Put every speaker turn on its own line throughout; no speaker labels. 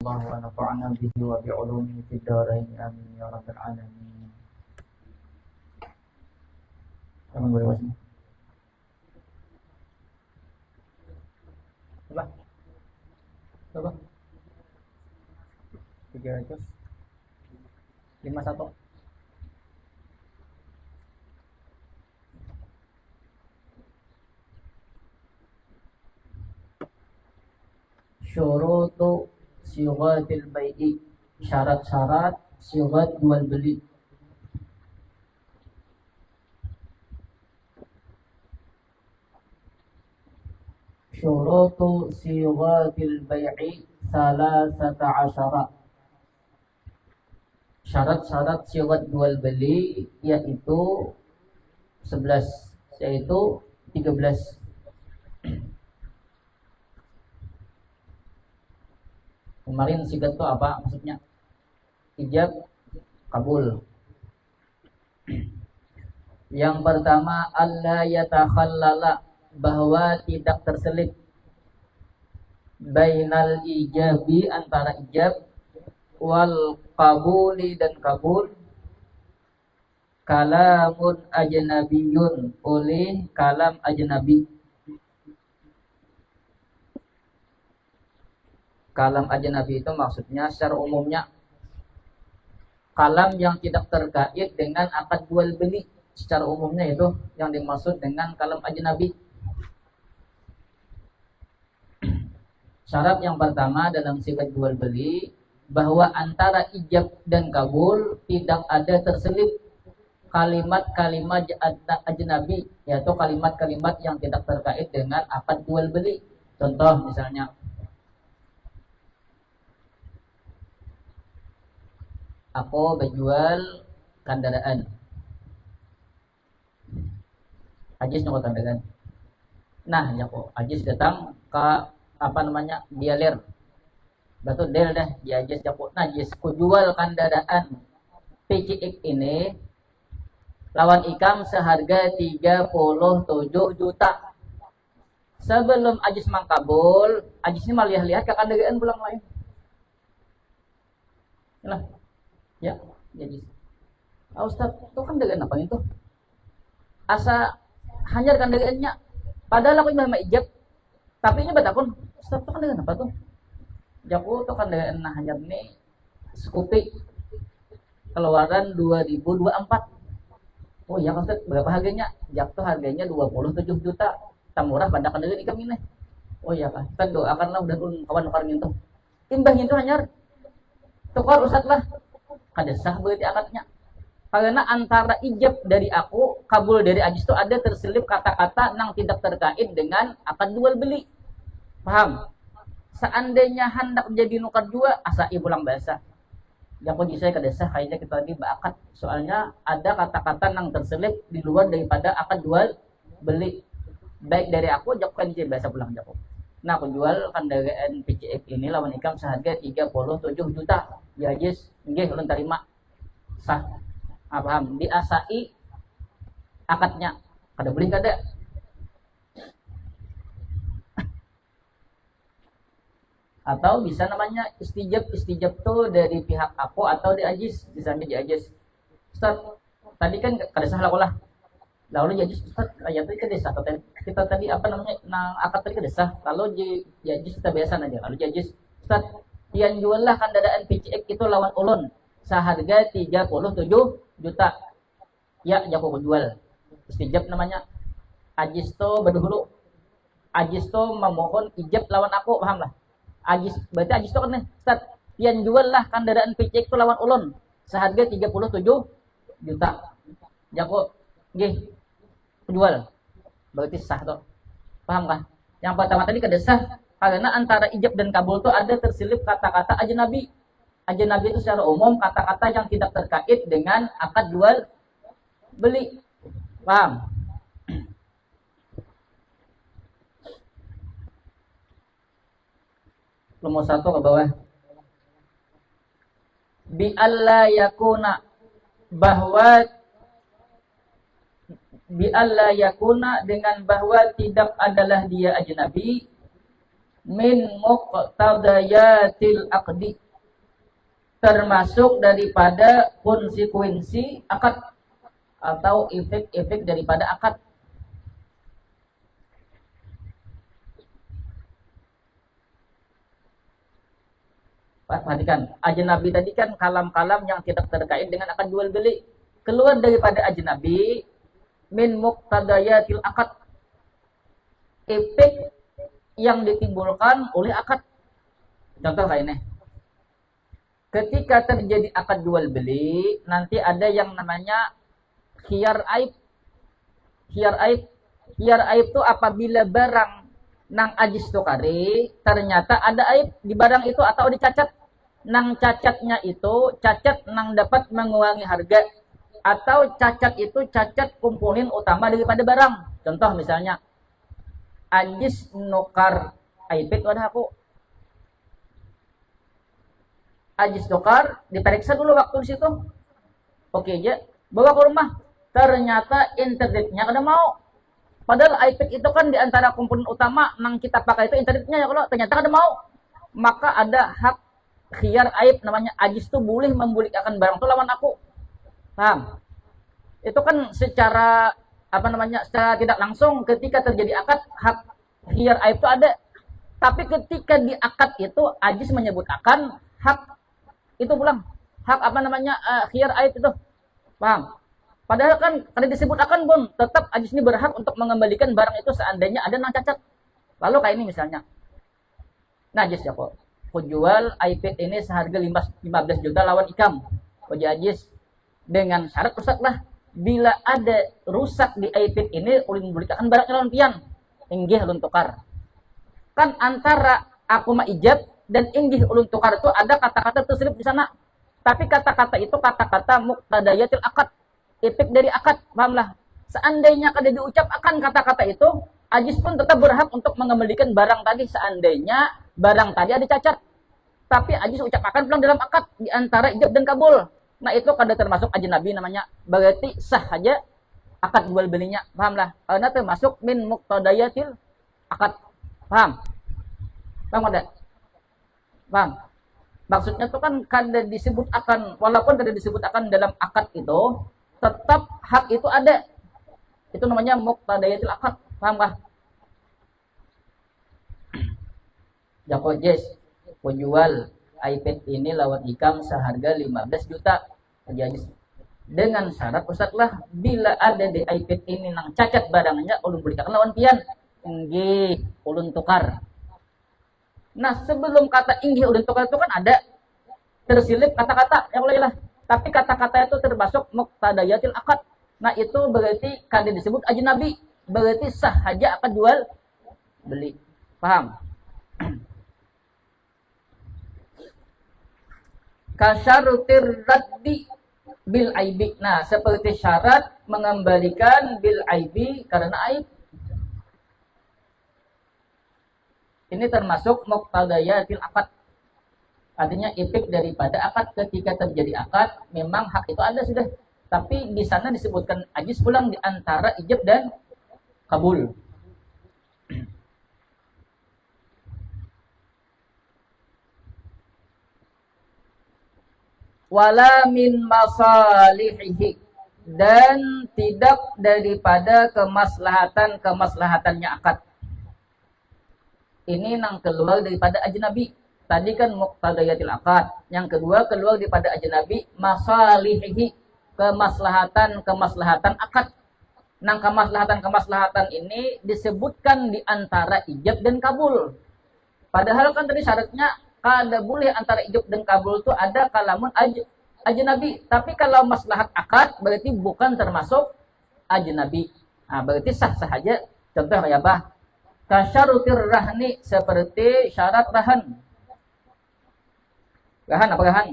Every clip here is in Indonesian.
الله ونفعنا به وبعلومه في الدارين آمين يا رب العالمين. Kamu boleh baca. Coba. Coba. 351. Syurutu sighatil bai'i, syarat-syarat sighat jual beli. Syurutu sighatil bai'i salasata asyara. Syarat-syarat sighat jual beli yaitu 11, yaitu 13. Kemarin sigat itu apa maksudnya? Ijab, kabul. Yang pertama, alla yatakhallala, bahwa tidak terselip bainal ijabi, antara ijab, wal qabuli, dan kabul, kalamun ajnabiyun, oleh kalam ajnabi. Kalam ajnabi itu maksudnya secara umumnya kalam yang tidak terkait dengan akad jual beli. Secara umumnya itu yang dimaksud dengan kalam ajnabi. Syarat yang pertama dalam sigat jual beli, bahwa antara ijab dan kabul tidak ada terselip kalimat-kalimat ajnabi, yaitu kalimat-kalimat yang tidak terkait dengan akad jual beli. Contoh misalnya, aku berjual kendaraan. Ajis nyokot kendaraan. Nah, ya kok Ajis datang ke dealer. Betul deal dah, di Ajis jakut. Nah, Ajis ku jual kendaraan PCX ini lawan ikam seharga 37 juta. Sebelum Ajis mangkabul, Ajis ini malah lihat ke kendaraan pulang lain. Nah, ya, jadi Ustaz, itu kan dengan apa itu? Asa hanya kan dengannya. Padahal aku imam ijab, tapi ini betapun Ustaz, itu kan dengan apa tuh? Jaku itu kan dengan hanya ini Scoopy keluaran 2024. Oh iya Ustaz, berapa harganya? Jak tuh harganya 27 juta. Tak murah pada kan dengan ikam ini. Oh iya kan, kita doakanlah udah kawan nukar gitu. Timbang itu hanya tukar Ustaz lah. Kada sah berarti akadnya. Karena antara ijab dari aku, kabul dari Ajis itu ada terselip kata-kata yang tidak terkait dengan akad jual beli. Paham? Seandainya hendak jadi nukar jua, asai pulang bahasa. Jangan saya kada sah kayaknya kita tadi berakad. Soalnya ada kata-kata yang terselip di luar daripada akad jual beli. Baik dari aku, jangan saya bahasa pulang jago. Nah, aku jual kendaraan PCX ini lawan ikam seharga 37 juta. Ya Ajis, nggih ulun terima. Sah. Paham? Diasai akadnya. Kada boleh kada. Atau bisa namanya istijab tuh dari pihak aku atau di Ajis, misalnya di Ajis. Ustaz, tadi kan kada sah lah. Lalu jadi Ustaz, ya tadi kada sah. Kita tadi akad tadi kada sah. Kalau di Ajis kita biasa aja. Lalu di Ajis, Ustaz, yang jual lah kendaraan PCX itu lawan ulun seharga 37 juta. Ya, jago jual. Istijab namanya. Ajis to berdahulu. Ajis to memohon ijab lawan aku, paham lah. Ajis berarti Ajis to kan Ustaz, yang jual lah kendaraan PCX itu lawan ulun seharga 37 juta. Jago nggih jual. Berarti sah to. Paham kah? Yang pertama tadi kada sah karena antara ijab dan kabul itu ada terselip kata-kata ajnabi. Ajnabi itu secara umum kata-kata yang tidak terkait dengan akad jual beli. Paham? Nomor 1 ke bawah. Bi alla yakuna, bahwa bi alla yakuna dengan bahwa tidak adalah dia ajnabi min muqtadayatil aqdi, termasuk daripada konsekuensi akad atau efek-efek daripada akad. Perhatikan, ajnabi tadi kan kalam-kalam yang tidak terkait dengan akad jual beli. Keluar daripada ajnabi min muqtadayatil akad, efek yang ditimbulkan oleh akad. Contoh kayak ini. Ketika terjadi akad jual beli, nanti ada yang namanya khiyar aib. Khiyar aib. Khiyar aib itu apabila barang nang ajis tukari, ternyata ada aib di barang itu atau dicacat. Nang cacatnya itu cacat nang dapat mengurangi harga, atau cacat itu cacat komponen utama daripada barang. Contoh misalnya, ajis nukar iPad wadah aku. Ajis nukar, diperiksa dulu waktu di situ. Oke aja, bawa ke rumah. Ternyata internetnya kada mau. Padahal iPad itu kan diantara komponen utama nang kita pakai itu internetnya ya, kalau ternyata kada mau. Maka ada hak khiyar aib namanya, ajis itu boleh membulikkan barang itu lawan aku. Paham? Itu kan secara secara tidak langsung ketika terjadi akad, hak khiyar aib itu ada. Tapi ketika di akad itu ajis menyebut akan hak itu pulang, hak khiyar aib itu. Paham? Padahal kan kalau disebut akan pun tetap ajis ini berhak untuk mengembalikan barang itu seandainya ada yang cacat. Lalu kayak ini misalnya, najis ya kok, aku jual iPad ini seharga 15 juta lawan ikam, kok ajis dengan syarat rusak lah. Bila ada rusak di iPad ini, ulin membelikan barangnya lawan pian, inggih ulun tukar. Kan antara aku ijab dan inggih ulun tukar itu ada kata-kata terselip di sana. Tapi kata-kata itu kata-kata muqtadayatil akad, efek dari akad, pahamlah. Seandainya kada diucap akan kata-kata itu, ajis pun tetap berhak untuk mengembalikan barang tadi seandainya barang tadi ada cacat. Tapi ajis ucap akan pulang dalam akad di antara ijab dan kabul. Nah itu kada termasuk ajnabi namanya. Berarti sah aja akad jual belinya, pahamlah. Karena termasuk min muqtadayatil akad. Paham? Paham ada? Paham? Maksudnya itu kan kada disebut akan, walaupun kada disebut akan dalam akad itu, tetap hak itu ada. Itu namanya muqtadayatil akad. Paham kah? Jako Jess, penjual iPad ini lawan ikam seharga 15 juta. Jadi dengan syarat Ustazlah, bila ada di iPad ini nang cacat barangnya, ulun belikan lawan pian. Inggih, ulun tukar. Nah, sebelum kata inggih ulun tukar itu kan ada tersilip kata-kata yang bolehlah. Tapi kata-kata itu termasuk muqtadayatil akad. Nah, itu berarti kada disebut ajnabi. Berarti sah saja akad jual beli. Paham? Kasyarutir raddi bil aibi. Nah, seperti syarat mengembalikan bil aibi karena aib. Ini termasuk muqtadayatil akad. Artinya efek daripada akad. Ketika terjadi akad, memang hak itu ada sudah. Tapi di sana disebutkan ajis pulang di antara ijab dan kabul. Wala min masalihihi, dan tidak daripada kemaslahatan-kemaslahatannya akad. Ini yang keluar daripada ajnabi. Tadi kan muqtadayatil akad. Yang kedua keluar daripada ajnabi, masalihihi, kemaslahatan-kemaslahatan akad. Nang kemaslahatan-kemaslahatan ini disebutkan di antara ijab dan kabul. Padahal kan tadi syaratnya kada boleh antara ijab dan kabul itu ada kalamun ajnabi. Tapi kalau maslahat akad berarti bukan termasuk ajnabi. Nah, berarti sah-sah aja. Contoh kayak apa? Kasyarutir rahni, seperti syarat rahan. Rahan apa rahan?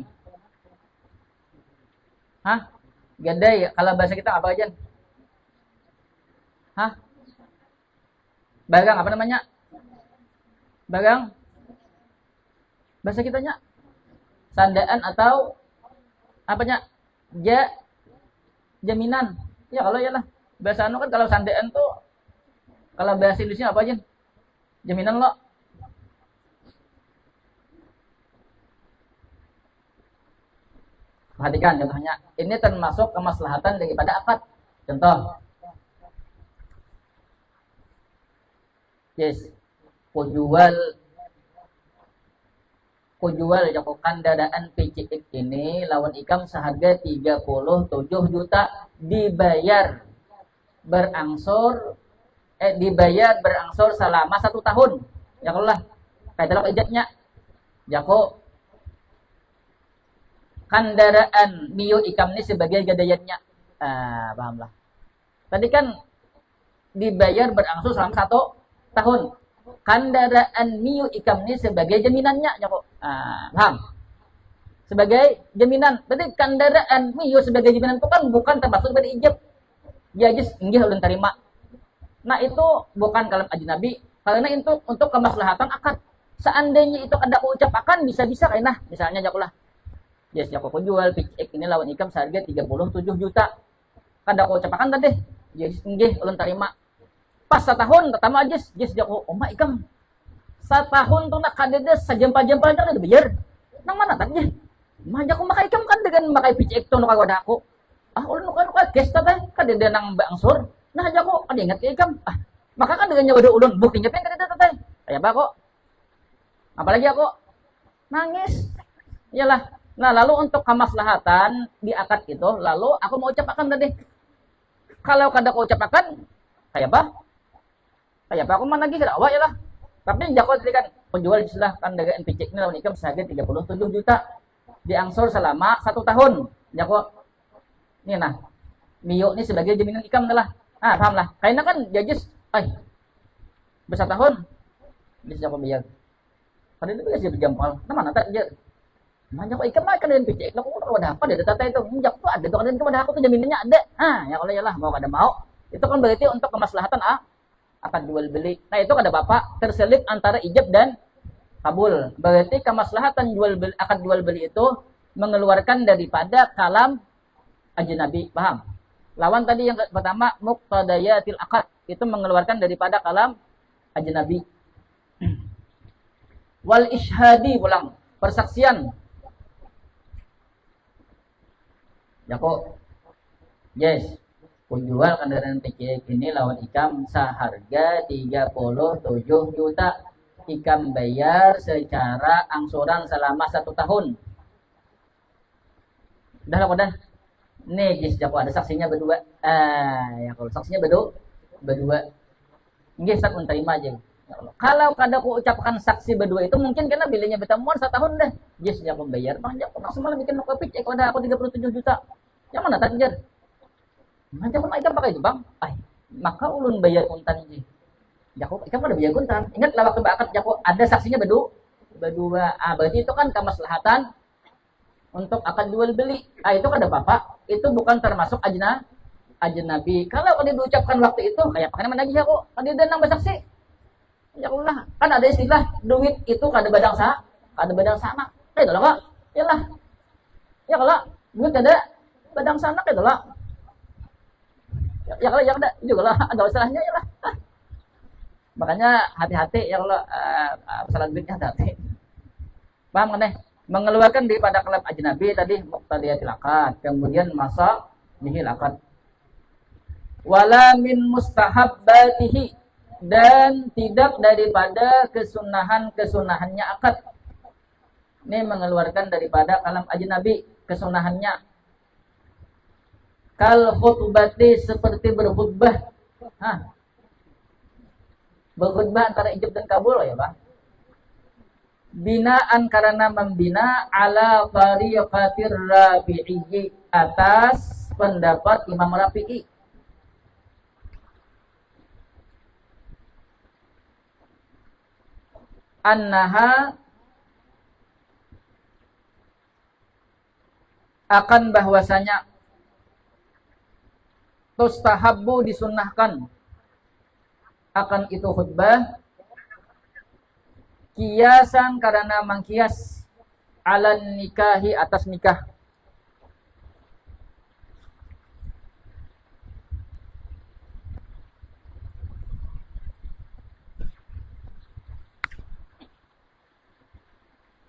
Hah? Gadai, kalau bahasa kita apa aja? Hah? Barang apa namanya? Barang? Bahasa kitanya? Sandaan atau apanya? Jaminan. Ya kalau iyalah. Bahasa anu kan kalau sandaan tuh, kalau bahasa Indonesia apa aja? Jaminan lo. Perhatikan contohnya. Ini termasuk kemaslahatan daripada akad. Contoh. Yes. Kujual jakokan dadaan PCX ini lawan ikam seharga 37 juta dibayar berangsur selama 1 tahun. Ya kalau lah kayak dalam ijatnya jako kendaraan mio ikam ini sebagai gadayatnya. Pahamlah. Tadi kan dibayar berangsur selama 1 tahun. Kendaraan mio ikam ini sebagai jaminannya, jako. Paham? Sebagai jaminan. Berarti kendaraan mio sebagai jaminan itu kan bukan termasuk dari ijab. Ya jis nggih ulun terima. Nah itu bukan kalam ajnabi karena itu untuk kemaslahatan akad. Seandainya itu ada ucapakan bisa-bisa kainah. Misalnya jakulah. Yes, jaku jual PCX ini lawan ikam seharga 37 juta. Kada aku ucapakan tadi. Yes, nggih ulun terima. Pas 1 tahun pertama yes jaku oma ikam. 1 tahun tuh nak kadede sajempa-jempa aja kada bayar. Nang mana tadi? Mah jaku makai ikam kan dengan makai PCX tuh nuka aku. Ulun nuka cash tadi kadede nang bangsur. Nah jaku ada ingat ikam. Maka kan dengan nyawa ulun buktinya pengen kadede tadi. Kayak apa kok? Apalagi aku nangis. Iyalah. Nah, lalu untuk kemaslahatan di akad itu, lalu aku mau ucapakan tadi. Kalau kada aku ucapakan, kayak apa? Kayak apa? Aku mana lagi kada awak ya lah. Tapi jago tadi kan penjual disilahkan dagang NPC ini lawan ikam seharga 37 juta. Diangsur selama 1 tahun. Jago ini nah. Mio ini sebagai jaminan ikam adalah. Paham lah. Kayaknya kan jajis, besar tahun. Bisa jago bayar. Pada itu bisa berjampal. Nah, mana tak dia? Mana kok ikan makan dengan PCX lo kok udah apa deh data itu minjak tuh ada tuh kan udah aku tuh jaminannya ada. Ya kalau yalah mau kada mau itu kan berarti untuk kemaslahatan akan jual beli. Nah itu kada bapak terselip antara ijab dan kabul. Berarti kemaslahatan akad jual beli itu mengeluarkan daripada kalam ajnabi. Paham? Lawan tadi yang pertama muqtadayatil akad itu mengeluarkan daripada kalam ajnabi. Wal ishadi pulang persaksian. Ya kok, yes, penjual kendaraan PCX ini lawan ikam seharga 37 juta. Ikam bayar secara angsuran selama 1 tahun. Udah lah, udah. Nih, guys, jago ada saksinya berdua. Ya kalau saksinya berdua. Nggih, sak terima aja. Kalau kada ku ucapkan saksi berdua itu mungkin karena bilangnya bertemuan 1 tahun dah. Yes, dia membayar. Bang, jago maksimal bikin kopi cek ada aku 37 juta. Yang mana takdir? Nah, jago ikam pakai itu, Bang. Maka ulun bayar kuntan ini. Jago ikam ada bayar kuntan. Ingat lah waktu akad jago ada saksinya berdua. Berarti itu kan kemaslahatan untuk akad jual beli. Itu kada apa-apa. Itu bukan termasuk ajnabi. Kalau kada diucapkan waktu itu kayak pakai mana lagi jago? Kada ada nang bersaksi. Ya Allah, kan ada istilah duit itu kada badang sama. Itu lah, Kak. Yalah. Ya kalau duit kada badang sana gitu lah. Ya kalau ya ada juga lah, ada masalahnya ya lah. Makanya hati-hati ya kalau masalah duitnya hati-hati. Paham kan deh? Mengeluarkan daripada kalam ajnabi tadi muqtadiyatil akad, kemudian masa nihil akad. Wala min mustahabbatihi dan tidak daripada kesunahannya akad. Ini mengeluarkan daripada kalam ajnabi kesunahannya. Kal khutbati seperti berkhutbah. Berkhutbah antara ijab dan kabul ya, Pak. Binaan karena membina ala tariqatir Rafi'i atas pendapat Imam Rafi'i. Annaha akan bahwasanya tustahabbu disunnahkan akan itu khutbah kiasan karena mangkias alan nikahi atas nikah.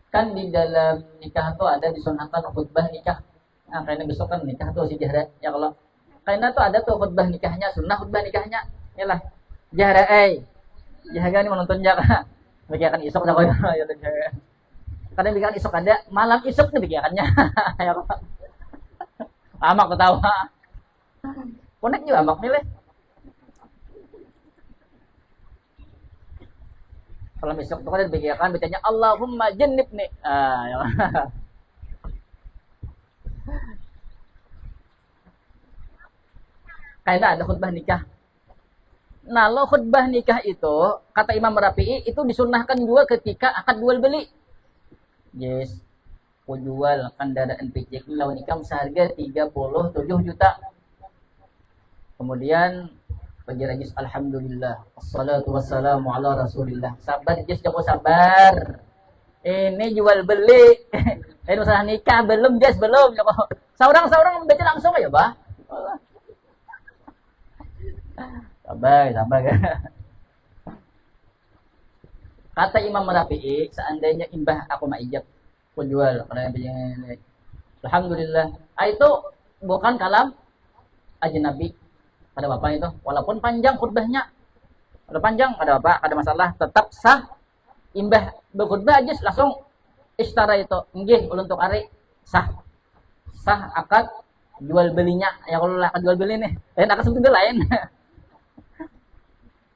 Kan di dalam nikah itu ada disunahkan khutbah nikah. Nah, karena besok kan nikah tuh si Jahra. Ya kalau karena tuh ada tuh khutbah nikahnya, sunnah khutbah nikahnya. Yalah. Jahra Jahra ini menonton jaga. Bikin isok jago ya Jahra. Kadang bikin isok ada, malam isok nih bikinannya. Ya kalau amak ketawa. Konek juga amak milih. Kalau besok tuh kan dibikinkan bacanya Allahumma jannibni. Ya. Karena ada khutbah nikah. Nah, lo khutbah nikah itu, kata Imam Rafi'i, itu disunahkan juga ketika akad jual beli. Yes, aku jual kendaraan picek lawan nikah seharga 37 juta. Kemudian bagi rajis alhamdulillah, wassalatu wassalamu ala rasulillah. Sabar, Jess, jangan sabar. Ini jual beli. Ini masalah nikah belum, Jess, belum. Seorang baca langsung aja, Bah. Sabar. Kata Imam Rafi'i, seandainya imbah aku ijab, aku jual. Alhamdulillah. Itu bukan kalam ajnabi pada bapak itu. Walaupun panjang khutbahnya, ada panjang, ada bapak, ada masalah, tetap sah. Imbah berkhutbah aja langsung istara itu. Nggih, ulun tuk ari sah. Sah akad jual belinya. Ya kalau akad jual beli nih, lain akad seperti lain.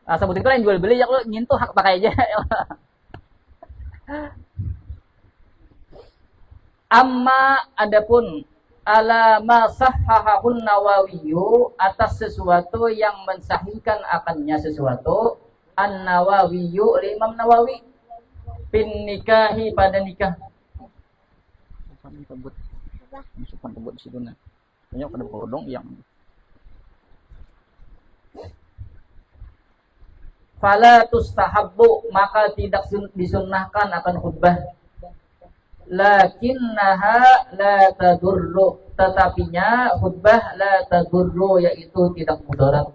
Sebut itu lain jual beli ya kalau nyentuh hak pakai aja. Amma adapun ala ma sahhahun Nawawiyu atas sesuatu yang mensahihkan akannya sesuatu An-Nawawiyu Imam Nawawi pin nikahi pada nikah. Masukkan kebut di situ nah. Banyak pada bodong yang fala tustahabbu maka tidak disunnahkan akan khutbah lakinnaha la tadurru tetapinya khutbah la tadurru yaitu tidak mudarat.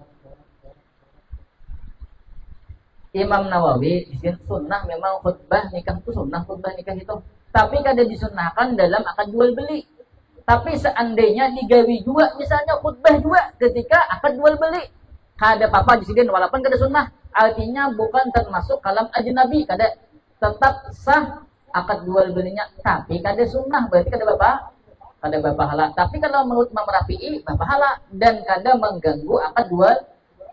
Imam Nawawi izin sunnah memang khutbah nikah itu sunnah khutbah nikah itu tapi kada disunnahkan dalam akad jual beli. Tapi seandainya digawi juga misalnya khutbah juga ketika akad jual beli kada apa-apa di sini walaupun kada sunnah. Artinya bukan termasuk kalam ajnabi, kada tetap sah akad jual belinya, tapi kada sunnah, berarti kada bapahala. Tapi kalau menurut Imam Rafi'i bapahala dan kada mengganggu akad jual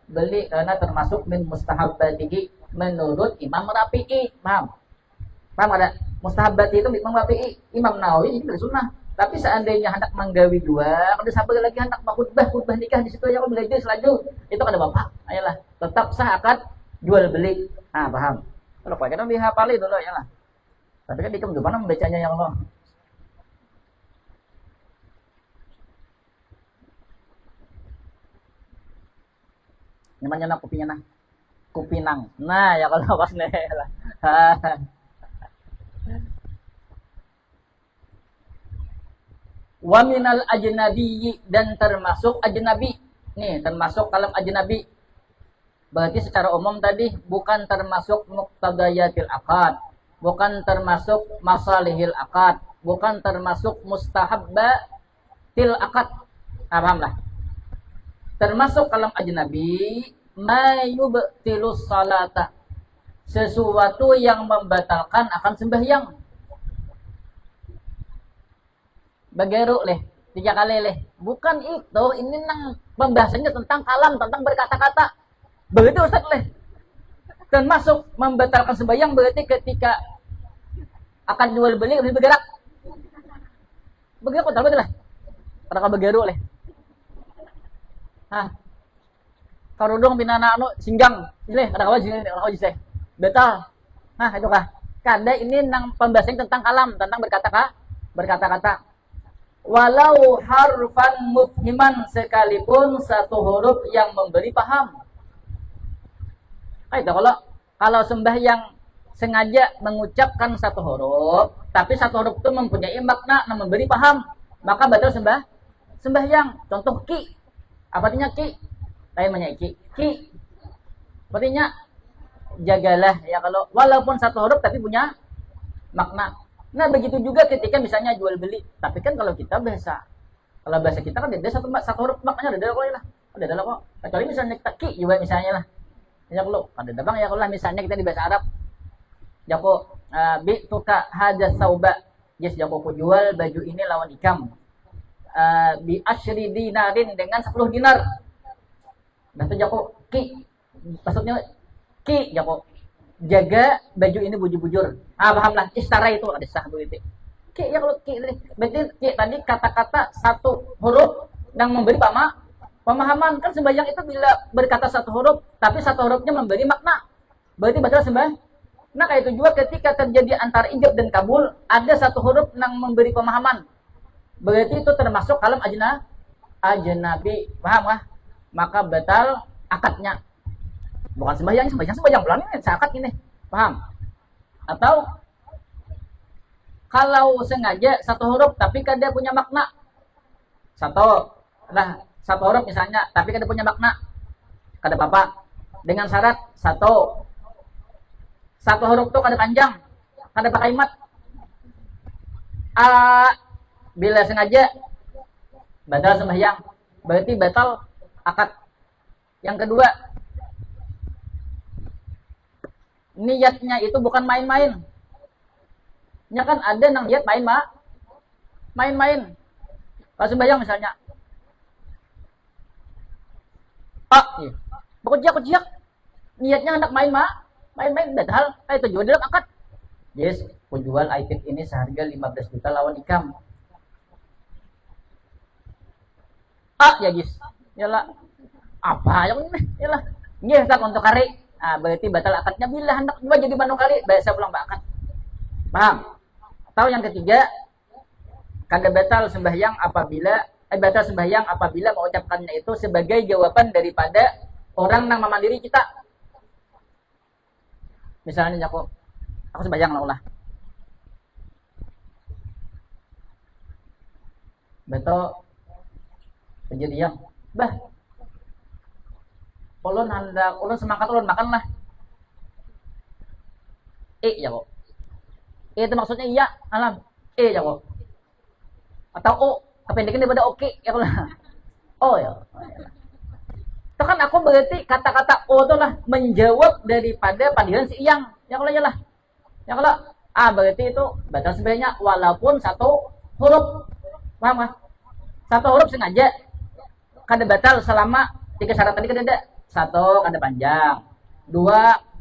beli karena termasuk min mustahabbatihi menurut Imam Rafi'i. Paham ada mustahabbati itu Imam Rafi'i, Imam Nawawi ini kada sunnah. Tapi seandainya hendak menggawi dua, kada sabar lagi hendak khutbah nikah di situ aja kau belajar selaju, itu kada bapak. Ayolah, tetap sah akad jual beli. Ah, paham. Kalau pakai kan dihafali dulu ya lah. Tapi kan dikam gimana membacanya ya Allah. Namanya nak kupingnya nah. Kupinang. Nah, ya kalau pas nih lah. Wa minal ajnabi dan termasuk ajnabi. Nih, termasuk kalam ajnabi. Berarti secara umum tadi bukan termasuk muqtadayatil akad, bukan termasuk masalihil akad, bukan termasuk mustahabbatil akad. Nah, pahamlah. Termasuk kalam ajnabi ma yubtilus salata. Sesuatu yang membatalkan akan sembahyang. Bageru leh, 3 kali leh. Bukan itu, ini nang pembahasannya tentang kalam, tentang berkata-kata. Begitu Ustaz leh. Termasuk membatalkan sembahyang berarti ketika akan jual beli harus bergerak. Begitu betul lah. Kada bageru leh. Hah. Karudung binana anu singgang. Leh, kada kawan sing kada betal. Nah, itu kah? Kada ini nang pembahasan tentang kalam, tentang berkata-kata. Walau harfan mufhiman sekalipun satu huruf yang memberi paham. Itu kalau sembahyang sengaja mengucapkan satu huruf, tapi satu huruf itu mempunyai makna yang memberi paham, maka batal sembahyang. Contoh ki. Apa artinya ki? Saya menyai ki. Ki. Artinya jagalah ya kalau walaupun satu huruf tapi punya makna. Nah begitu juga ketika misalnya jual beli. Tapi kan kalau kita biasa Kalau bahasa kita kan ada satu huruf maknanya ada kok lah. Ada dalam kok. Kecuali misalnya kita ki juga misalnya lah. Ya kalau ada bang ya kalau misalnya kita di bahasa Arab. Jako bi tuka hadas sauba. Yes, jako ku jual baju ini lawan ikam. Bi asyri dinarin dengan 10 dinar. Dan itu jako ki. Maksudnya ki jako jaga baju ini bujur-bujur. Pahamlah istara itu ada sah begitu. Ki ya kalau ki berarti ki tadi kata-kata satu huruf yang memberi pemahaman kan sembahyang itu bila berkata satu huruf tapi satu hurufnya memberi makna berarti batal sembahyang. Nah kayak itu juga ketika terjadi antara ijab dan kabul ada satu huruf yang memberi pemahaman berarti itu termasuk kalam ajnabi, paham kah? Maka batal akadnya. Bukan sembahyang bulan ini akad ini, paham? Atau kalau sengaja satu huruf tapi kada punya makna. Satu huruf misalnya tapi kada punya makna. Kada apa-apa. Dengan syarat satu huruf itu kada panjang, kada pakai mat. Bila sengaja batal sembahyang, berarti batal akad. Yang kedua, niatnya itu bukan main-main. Nya kan ada nang niat main-main. Kalau sembahyang misalnya. Iya. Kuciak. Niatnya hendak main-main batal. Itu juga dalam akad. Yes, penjual item ini seharga 15 juta lawan ikam. Ya guys. Yalah. Apa yang ini? Yalah. Nggih tak untuk hari. Berarti batal akadnya bila hendak juga jadi manu kali bahasa pulang akad. Paham? Atau yang ketiga, kada batal sembahyang apabila mengucapkannya itu sebagai jawaban daripada orang yang memandiri kita. Misalnya aku sembahyang lah. Betul. Kejadian. Ulun semangat ulun makan lah. Ya kok. Itu maksudnya iya, alam. Ya kok. Atau kependekan daripada oke ya lah. Ya. Itu kan aku berarti kata-kata itu lah menjawab daripada panggilan si iyang. Ya lah. Berarti itu batal sebenarnya walaupun satu huruf. Paham nggak? Satu huruf sengaja kada batal selama 3 syarat tadi kada ada. 1 kada panjang. 2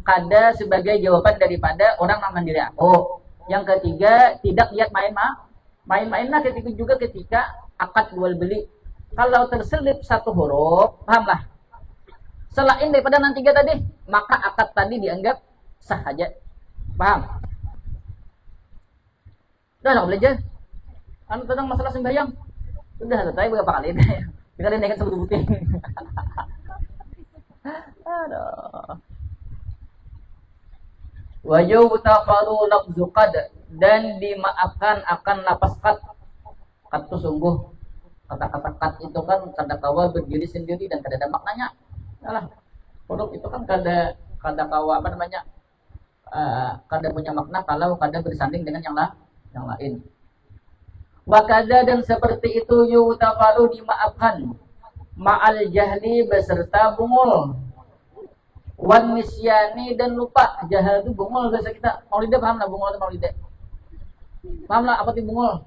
kada sebagai jawaban daripada orang yang mandiri aku. Yang ketiga tidak lihat main-main lah ketika akad jual beli. Kalau terselip satu huruf, pahamlah. Selain daripada yang 3 tadi, maka akad tadi dianggap sah saja. Paham? Udah belajar. Tentang masalah sembahyang. Sudah selesai berapa kali dah. Kita dinaikkan sebut-sebutin. Aduh. Wa yutafaru lafzu qad dan dimaafkan akan lapas qad. Qad itu sungguh. Kata-kata qad itu kan kada kawa berdiri sendiri dan kada ada maknanya. Alah. Huruf itu kan kada kawa kada punya makna kalau kada bersanding dengan yang lain. Wa kadza dan seperti itu yutafaru dimaafkan ma'al jahli beserta bungul. Wan nisyani dan lupa. Jahal itu bungul bahasa kita. Maulida paham lah bungul itu maulida. Paham lah apa itu bungul?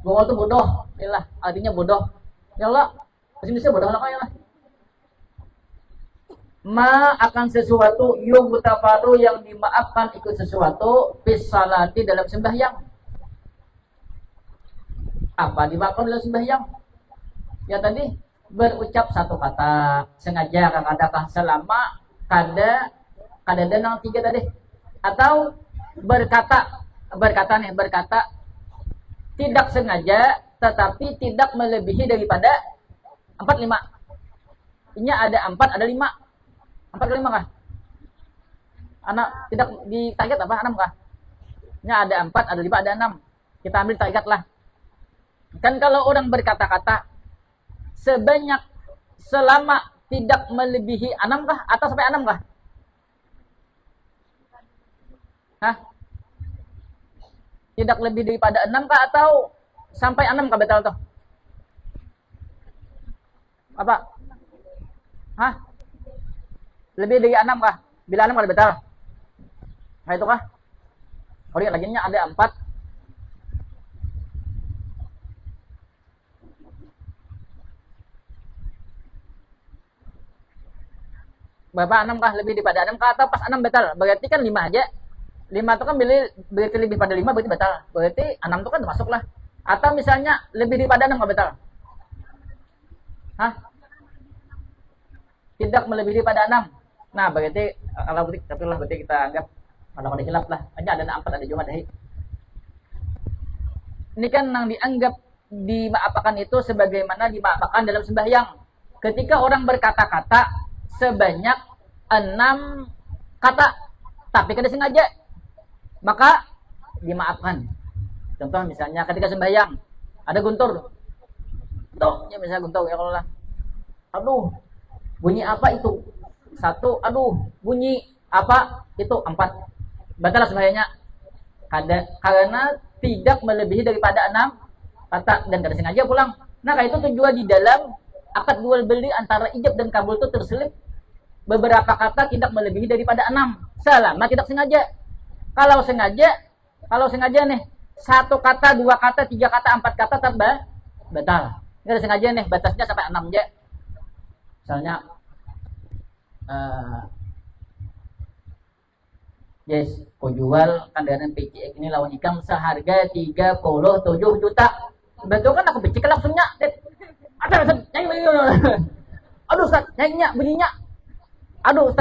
Bungul itu bodoh. Yalah, artinya bodoh. Ya Allah, bahasa Indonesia bodoh lah ya lah. Ma akan sesuatu yung mutafaru yang dimaafkan ikut sesuatu fis salati dalam sembahyang. Apa dimaafkan dalam sembahyang? Ya tadi berucap satu kata sengaja kata selama kada dan yang 3 tadi atau berkata tidak sengaja tetapi tidak melebihi daripada 4, 5. Ini ada 4 ada 5. 4 ke 5 kah? Anak tidak ditarget apa? 6 kah? Ini ada 4 ada 5 ada 6. Kita ambil target lah. Kan kalau orang berkata-kata sebanyak selama tidak melebihi 6 kah? Atau sampai 6 kah? Tidak lebih daripada 6 kah? Atau sampai 6 kah betul tuh? Apa? Hah? Lebih dari 6 kah? Bila 6 ada betal. Nah itu kah? Oh lihat lagi ada 4. Berapa 6 kah? Lebih daripada 6 kah? Atau pas 6 betal? Berarti kan 5 aja. 5 itu kan berarti lebih pada 5 berarti betal. Berarti 6 itu kan termasuk lah. Atau misalnya lebih daripada 6 nggak betal? Hah? Tidak melebihi pada 6. Nah, berarti kalau tapi lah berarti kita anggap kalau ada hilaf lah. Hanya ada 4 ada juga ada. Ini kan yang dianggap dimaafkan itu sebagaimana dimaafkan dalam sembahyang. Ketika orang berkata-kata sebanyak 6 kata, tapi kada sengaja, maka dimaafkan. Contoh misalnya ketika sembahyang ada guntur. Tuh, ya misalnya guntur ya kalau lah. Aduh, bunyi apa itu? 1, aduh, bunyi apa itu? 4. Batal sembahyangnya. Karena tidak melebihi daripada 6 kata dan kada sengaja pulang. Nah, itu tujuan di dalam akad jual beli antara ijab dan kabul itu terselip beberapa kata tidak melebihi daripada 6 selama tidak sengaja. Kalau sengaja nih 1 kata, 2 kata, 3 kata, 4 kata batal. Nggak sengaja nih batasnya sampai 6 aja. Misalnya yes, ku jual kendaraan PCX ini lawan ikam seharga 37 juta. Betul kan aku becek langsungnya. Aduh, Ustaz, nyanyinya bunyinya. Aduh,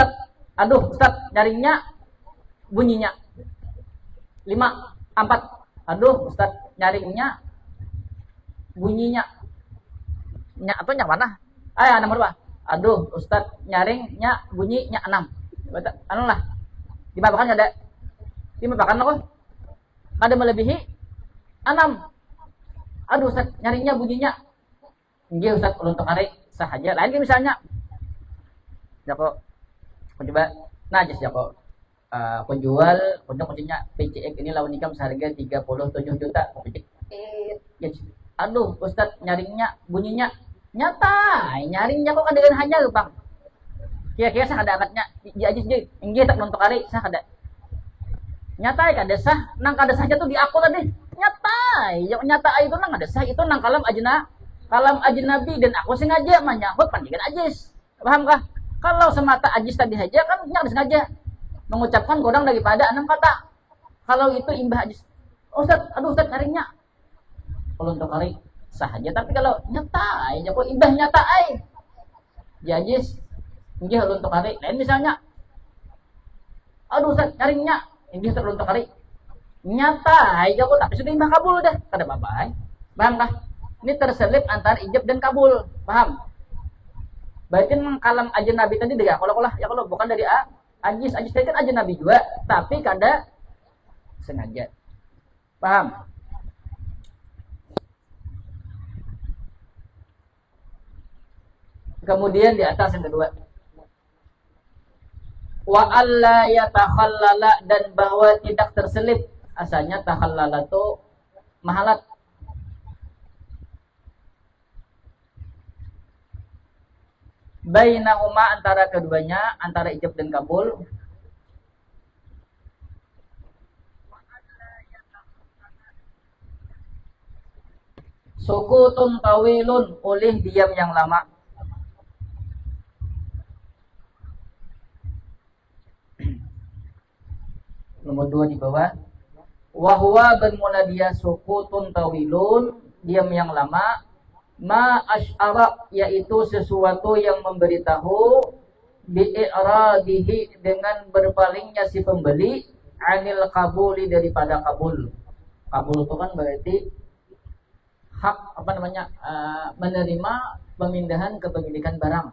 Ustaz, nyarinya bunyinya. 5, 4. Aduh, Ustaz, nyarinya bunyinya. Atau yang mana? Nomor berapa? Aduh, Ustaz, nyaringnya bunyinya 6. Anu lah. Dimaafkan ada. Dimaafkan aku. Ada melebihi 6. Aduh, Ustaz, nyarinya bunyinya. Nggih, Ustaz, untuk hari sahaja. Lain misalnya. Jako coba najis jako penjual untuk kuncinya PCX ini lawan nikam seharga 37 juta. Aduh, Ustaz, nyaringnya bunyinya nyata. Nyaringnya kok dengan hanya Bang. Kira-kira sah ada akadnya di ajis je. Nggih tak untuk hari sah ada. Nyata kada sah, nang kada saja tuh diaku tadi. Nyata. Yang nyata itu nang kada sah itu nang kalam ajnabi dan aku sengaja menyangkut pandikan ajis. Paham kah? Kalau semata ajis tadi saja kan nggak sengaja mengucapkan kurang daripada 6 kata. Kalau itu imbah ajis. Ustaz, nyaringnya. Kalau untuk hari sah aja, tapi kalau nyata aja kok imbah nyata ai. Ya ajis. Nggih untuk hari. Lain misalnya. Aduh, Ustaz, nyaringnya. Nggih untuk hari. Nyata aja kok tapi sudah imbah kabul dah. Kada apa-apa. Paham kah? Ini terselip antara ijab dan kabul. Paham? Berarti kalam ajnabi tadi dari kalau bukan dari ajis tadi kan ajnabi juga, tapi kada sengaja. Paham? Kemudian di atas yang kedua, wa alla yatakhallala, dan bahwa tidak terselip. Asalnya takhallala itu mahalat. Bainahuma, antara keduanya, antara ijab dan kabul. Sukutun tawilun, oleh diam yang lama. Nomor 2 di bawah. Wahwa, bermula dia sukutun tawilun, diam yang lama. Ma asy'ara, yaitu sesuatu yang memberitahu bi'iradihi, dengan berpalingnya si pembeli anil kabuli, daripada kabul. Kabul itu kan berarti hak menerima pemindahan kepemilikan barang.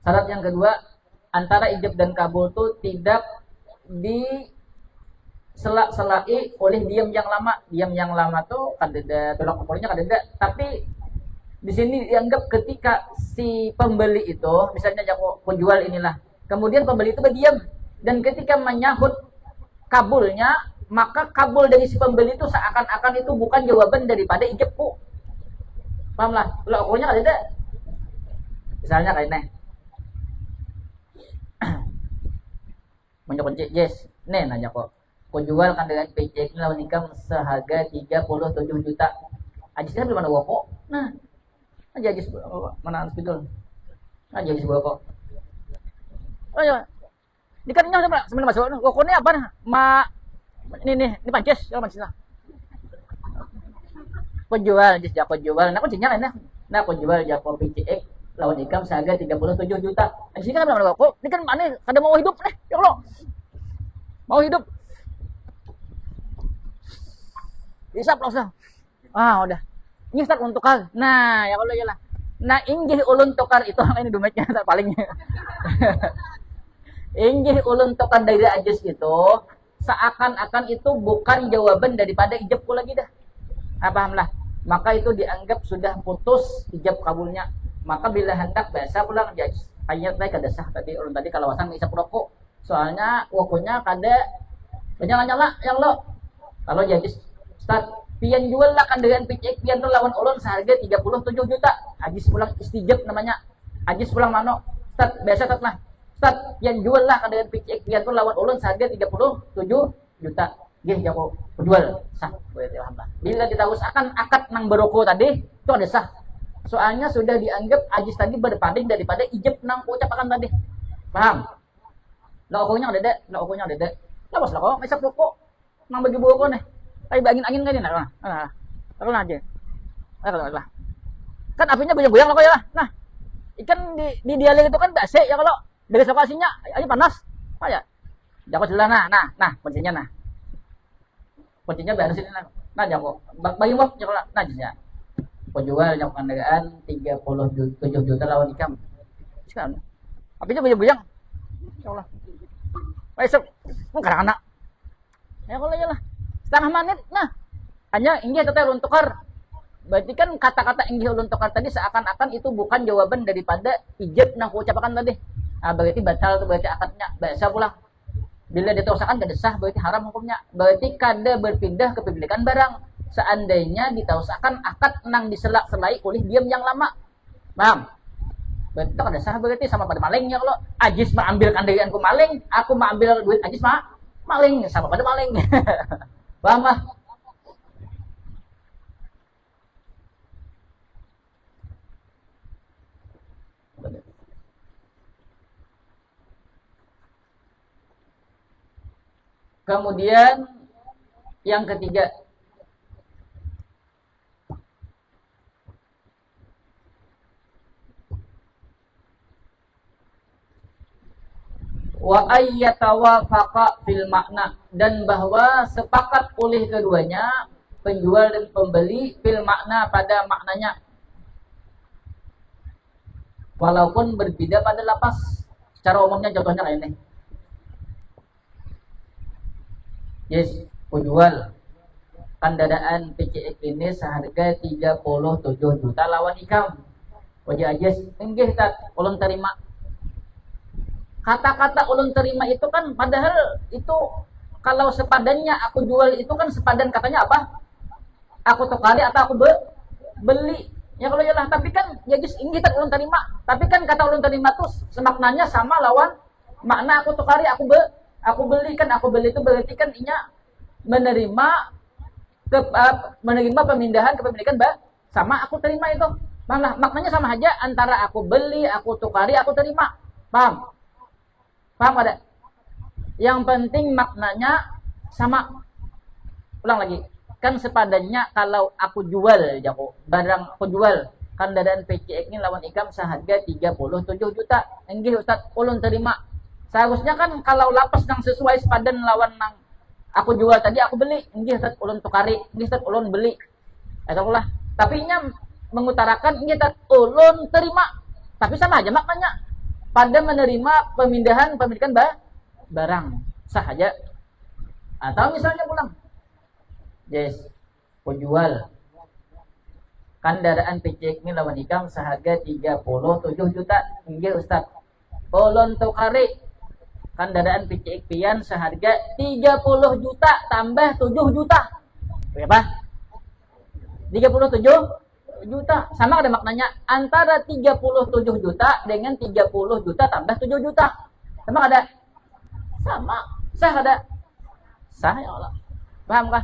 Syarat yang kedua, antara ijab dan kabul itu tidak selai oleh diam yang lama. Diam yang lama tuh kadeda tolak ukurnya kadeda, tapi di sini dianggap ketika si pembeli itu, misalnya jago penjual inilah, kemudian pembeli itu berdiam, dan ketika menyahut kabulnya, maka kabul dari si pembeli itu seakan-akan itu bukan jawaban daripada ijabku. Paham lah. Kalau ukurnya kan tidak. Misalnya kayak ini. Kunci yes. Nih nanya kok. Ku jual kan dengan PCX lawan income seharga 37 juta. Ajisnya belum ada woko. Nah. Aja ajis mana spidol. Aja ajis woko. Oh ya. Di kan nya sebenarnya masuk. Wokonya apa nah? Ini pances, ya pances lah. Penjual ajis Jako jual. Nah kuncinya lain. Nah ku jual Jako PCX lawan income seharga 37 juta. Di sini kan belum ada woko. Ini kan mana kada mau hidup nih. Ya Allah. Mau hidup. Bisa proses. Udah. Ini start untuk tukar. Nah, ya kalau ya lah. Nah, inggih ulun tukar itu ini dompetnya tak palingnya. Inggih ulun tukar dari ajis itu seakan-akan itu bukan jawaban daripada ijab ku lagi dah. Pahamlah. Maka itu dianggap sudah putus ijab kabulnya. Maka bila hendak biasa pulang judge. Ayat saya kada sah tadi ulun tadi kalawasan isap rokok. Soalnya wokonya kada nyala-nyala yang lo. Kalau jadi start pian jual lah kan dengan PCX pian tuh lawan ulun seharga 37 juta. Ajis pulang istijab namanya. Ajis pulang mano. Start biasa start lah. Start pian jual lah kan dengan PCX pian tuh lawan ulun seharga 37 juta. Gih jago jual sah. Bila ditahu akan akad nang beroko tadi itu ada sah. Soalnya sudah dianggap ajis tadi berbanding daripada ijab nang ucapakan tadi. Paham? Lah okonya ada. Lawas lah kok, mesak pokok. Nang bagi buku nih. Ay angin kan ini nah. Taruh aja. Lah. Kan apinya goyang-goyang lah kok ya. Nah, ikan di dialek itu kan dase ya kalau dari lokasinya aja panas. Ya. Jako celana. Nah, kuncinya nah. Kuncinya biar sini nah. Nah, jako. Bagi wak jako nah jadinya. Penjual yang kendaraan 37 juta lawan ikam. Sekarang. Apinya goyang-goyang. Insyaallah. Besok kadang anak. Ya kalau ya lah. Setengah menit. Nah, hanya inggih tetap ulun tukar. Berarti kan kata-kata inggih ulun tukar tadi seakan-akan itu bukan jawaban daripada ijab nang ucapakan tadi. Berarti batal tuh berarti akadnya. Biasa pulang. Bila ditosakan kada sah berarti haram hukumnya. Berarti kada berpindah kepemilikan barang. Seandainya ditausakan akad nang diselak-selai oleh diam yang lama. Paham? Berarti kada sah berarti sama pada malingnya kalau ajis mengambilkan dirianku maling, aku mengambil duit ajis maling sama pada maling. Paham mah? Kemudian yang ketiga wa ayyatawafaqa fil makna dan bahwa sepakat oleh keduanya penjual dan pembeli fil makna pada maknanya walaupun berbeda pada lapas. Secara umumnya contohnya kayak ini. Yes, penjual kendaraan PCX ini seharga 37 juta lawan ikam. Wajah ajas enggih tak ulun terima. Kata-kata ulun terima itu kan padahal itu kalau sepadannya aku jual itu kan sepadan katanya apa? Aku tukari atau aku beli. Ya kalau yalah tapi kan ya guys ini tak ulun terima. Tapi kan kata ulun terima tuh semaknanya sama lawan makna aku tukari aku beli kan aku beli itu berarti kan inya menerima pemindahan kepemilikan sama aku terima itu. Malah maknanya sama aja antara aku beli, aku tukari, aku terima. Paham? Paham ada? Yang penting maknanya sama. Ulang lagi. Kan sepadannya kalau aku jual jako barang aku jual kendaraan PCX ini lawan ikam seharga 37 juta. Enggih Ustaz, ulun terima. Seharusnya kan kalau lapas yang sesuai sepadan lawan nang aku jual tadi aku beli, enggih Ustaz ulun tukari, enggih Ustaz ulun beli. Itulah. Tapi nya mengutarakan enggih Ustaz ulun terima. Tapi sama aja maknanya. Pada menerima pemindahan pemilikan barang sah aja. Atau misalnya pulang. Yes, penjual kendaraan PCX ini lawan ikam seharga 37 juta. Enggih Ustaz. Ulun tukari kendaraan PCX pian seharga 30 juta tambah 7 juta. Berapa? 37 juta. Sama ada maknanya antara 37 juta dengan 30 juta tambah 7 juta. Sama ada? Sama. Sah ada? Sah ya Allah. Paham kah?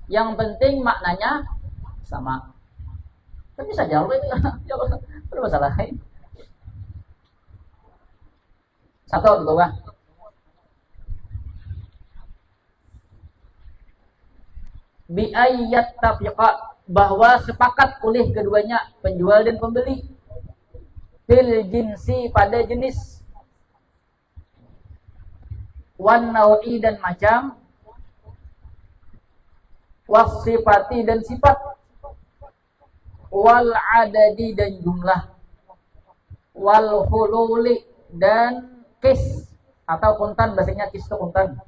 Yang penting maknanya sama. Tapi bisa jawab itu ya Allah. Bermasalah lain. Satu di bawah. Bi ayyat tafiqa, bahwa sepakat oleh keduanya penjual dan pembeli fil jinsi pada jenis, wan nau'i dan macam, wasifati dan sifat, wal adadi dan jumlah, wal hululi dan kis atau kuntan, bahasanya kis itu kuntan,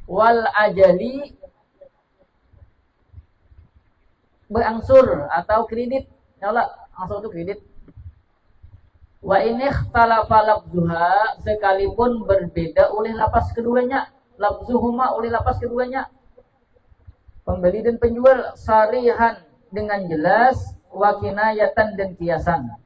wal ajali berangsur atau kredit. Ya Allah, angsur itu kredit. Wa ini ikhtalafa lafzuha, sekalipun berbeda oleh lapas keduanya, lafzuhuma oleh lapas keduanya, pembeli dan penjual, sarihan dengan jelas, wa kinayatan dan kiasan.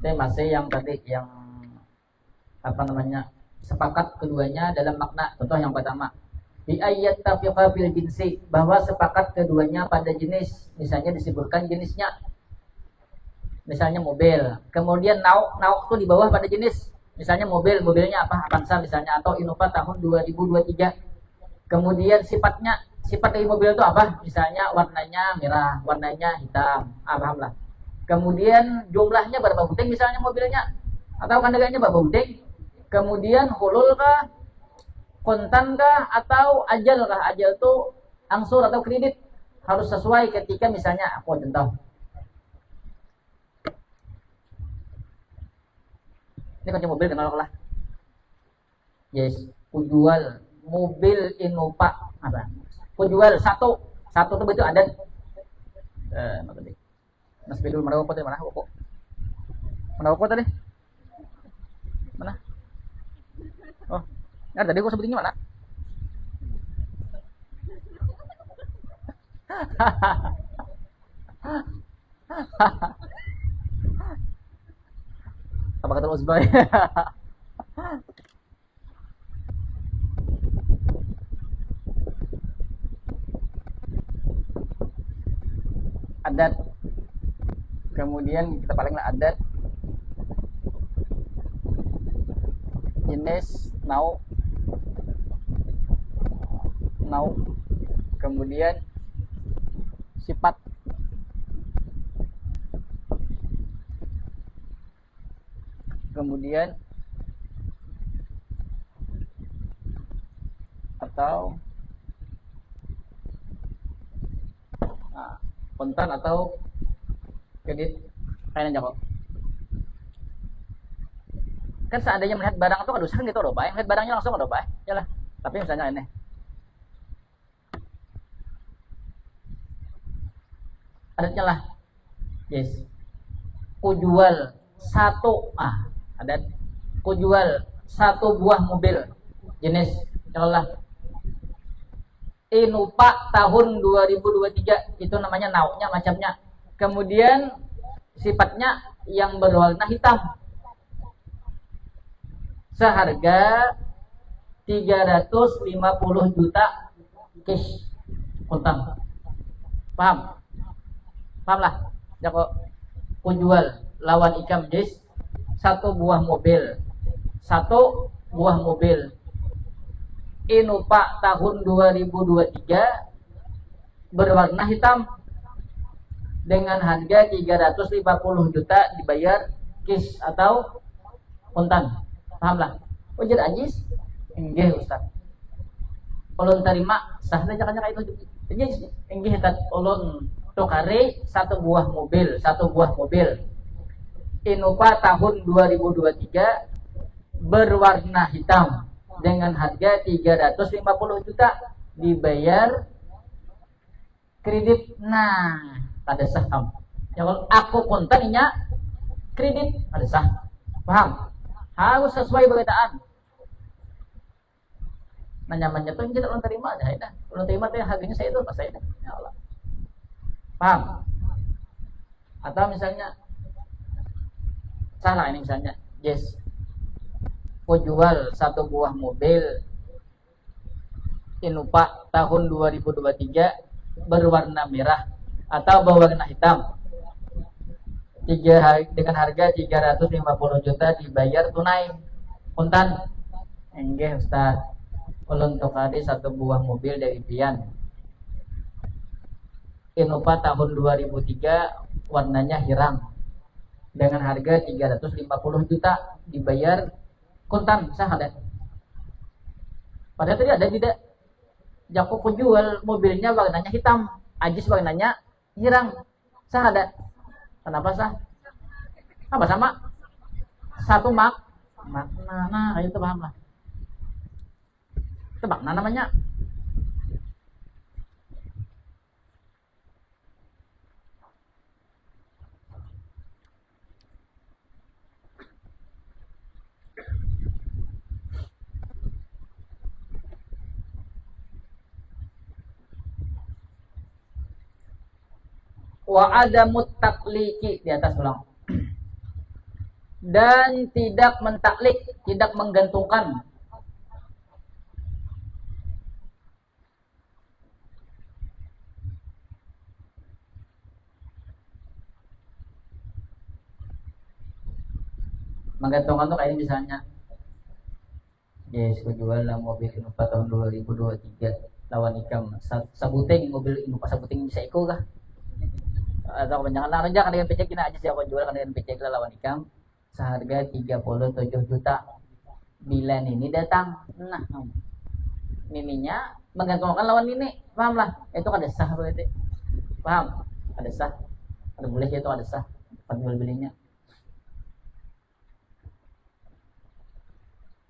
Ini masih yang tadi yang apa namanya, sepakat keduanya dalam makna. Contoh yang pertama, bi ayat tafiqa fil jinsi, bahwa sepakat keduanya pada jenis. Misalnya disebutkan jenisnya, misalnya mobil, kemudian nauk itu di bawah pada jenis, misalnya mobilnya apa, Avanza misalnya, atau Innova tahun 2023. Kemudian sifat dari mobil itu apa, misalnya warnanya merah, warnanya hitam, paham lah. Kemudian jumlahnya berapa buting misalnya mobilnya, atau kandangnya berapa buting. Kemudian hulul kah, kontan kah, atau ajal kah. Ajal itu angsur atau kredit, harus sesuai ketika misalnya aku contoh. Ini kunci mobil kenal lah. Yes, kujual mobil Innova apa? Kujual satu itu betul ada. Makanya. Mas Bidul mana tadi, mana kok? Mana kok tadi? Mana? Oh, ya tadi kok sebutinnya mana? Apa kata Usbay? Adat. Kemudian kita palinglah adat, jenis, nauk, kemudian sifat, kemudian atau kontan atau kredit. Kayaknya kok. Kan seandainya melihat barang itu kan gitu loh, Pak. Melihat barangnya langsung loh, Pak. Yalah. Tapi misalnya ini. Adatnya lah. Yes. Kujual satu adat. Kujual satu buah mobil jenis yalah Innova tahun 2023, itu namanya nauknya, macamnya. Kemudian sifatnya yang berwarna hitam, seharga 350 juta cash kontan. Paham lah ya kok. Kujual lawan ikam dis satu buah mobil Innova tahun 2023 berwarna hitam dengan harga 350 juta, dibayar cash atau kontan. Paham lah? Ujar ajis? Enggih Ustaz. Ulun terima sah saja kan itu. Jadi enggih tat ulun tukari satu buah mobil Innova tahun 2023 berwarna hitam dengan harga 350 juta, dibayar kredit. Nah, pada saham. Ya kalau aku kontannya kredit ada sah. Paham? Harus sesuai beritaan. Nanya-nanya tuh tidak ulun terima aja dah. Ulun terima tuh harganya saya itu pas saya dah. Ya Allah. Paham? Atau misalnya salah ini misalnya, yes, aku jual satu buah mobil Innova tahun 2023 berwarna merah atau berwarna hitam. Dengan harga 350 juta dibayar tunai puntan. Enggak Ustaz, ulun tokade satu buah mobil dari Pian Innova tahun 2003 warnanya hirang dengan harga 350 juta dibayar kontan, sah ada? Padahal tadi ada tidak? Jaku ku jual mobilnya warnanya hitam, Ajis warnanya hirang, sah ada? Kenapa sah? Apa sama? Satu makna, nah itu paham lah. Itu makna namanya. Wa adamut takliki di atas ulang. Dan tidak mentaklik, tidak menggantungkan. Menggantungkan tuh kayak misalnya, yes, aku jual lah mobil Innova tahun 2023 lawan ikam sabuting mobil Innova sabuting bisa ikut kah? Atau kebanyakan aja kan dengan pecek kita aja sih aku jual kan dengan pecek lawan ikam seharga 37 juta. Bila Nini datang, nah Nininya menggantungkan lawan Nini, paham lah? Itu ada sah berarti, paham? Ada sah, ada boleh itu ada sah jual belinya.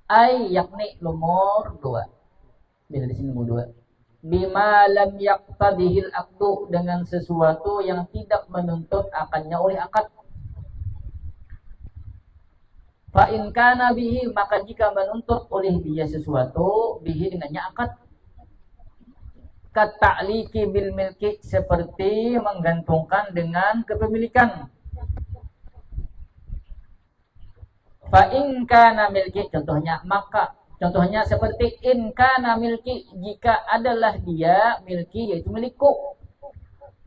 Ay yakni nomor 2. Bila di sini nomor 2. Bima lam yaqtadihil aqdu, dengan sesuatu yang tidak menuntut akannya oleh akad. Fa in kana bihi, maka jika menuntut oleh dia sesuatu, bihi dengannya akad. Kata'liki bil milki, seperti menggantungkan dengan kepemilikan. Fa in kana milki, contohnya seperti in kana milki, jika adalah dia milki yaitu milikku.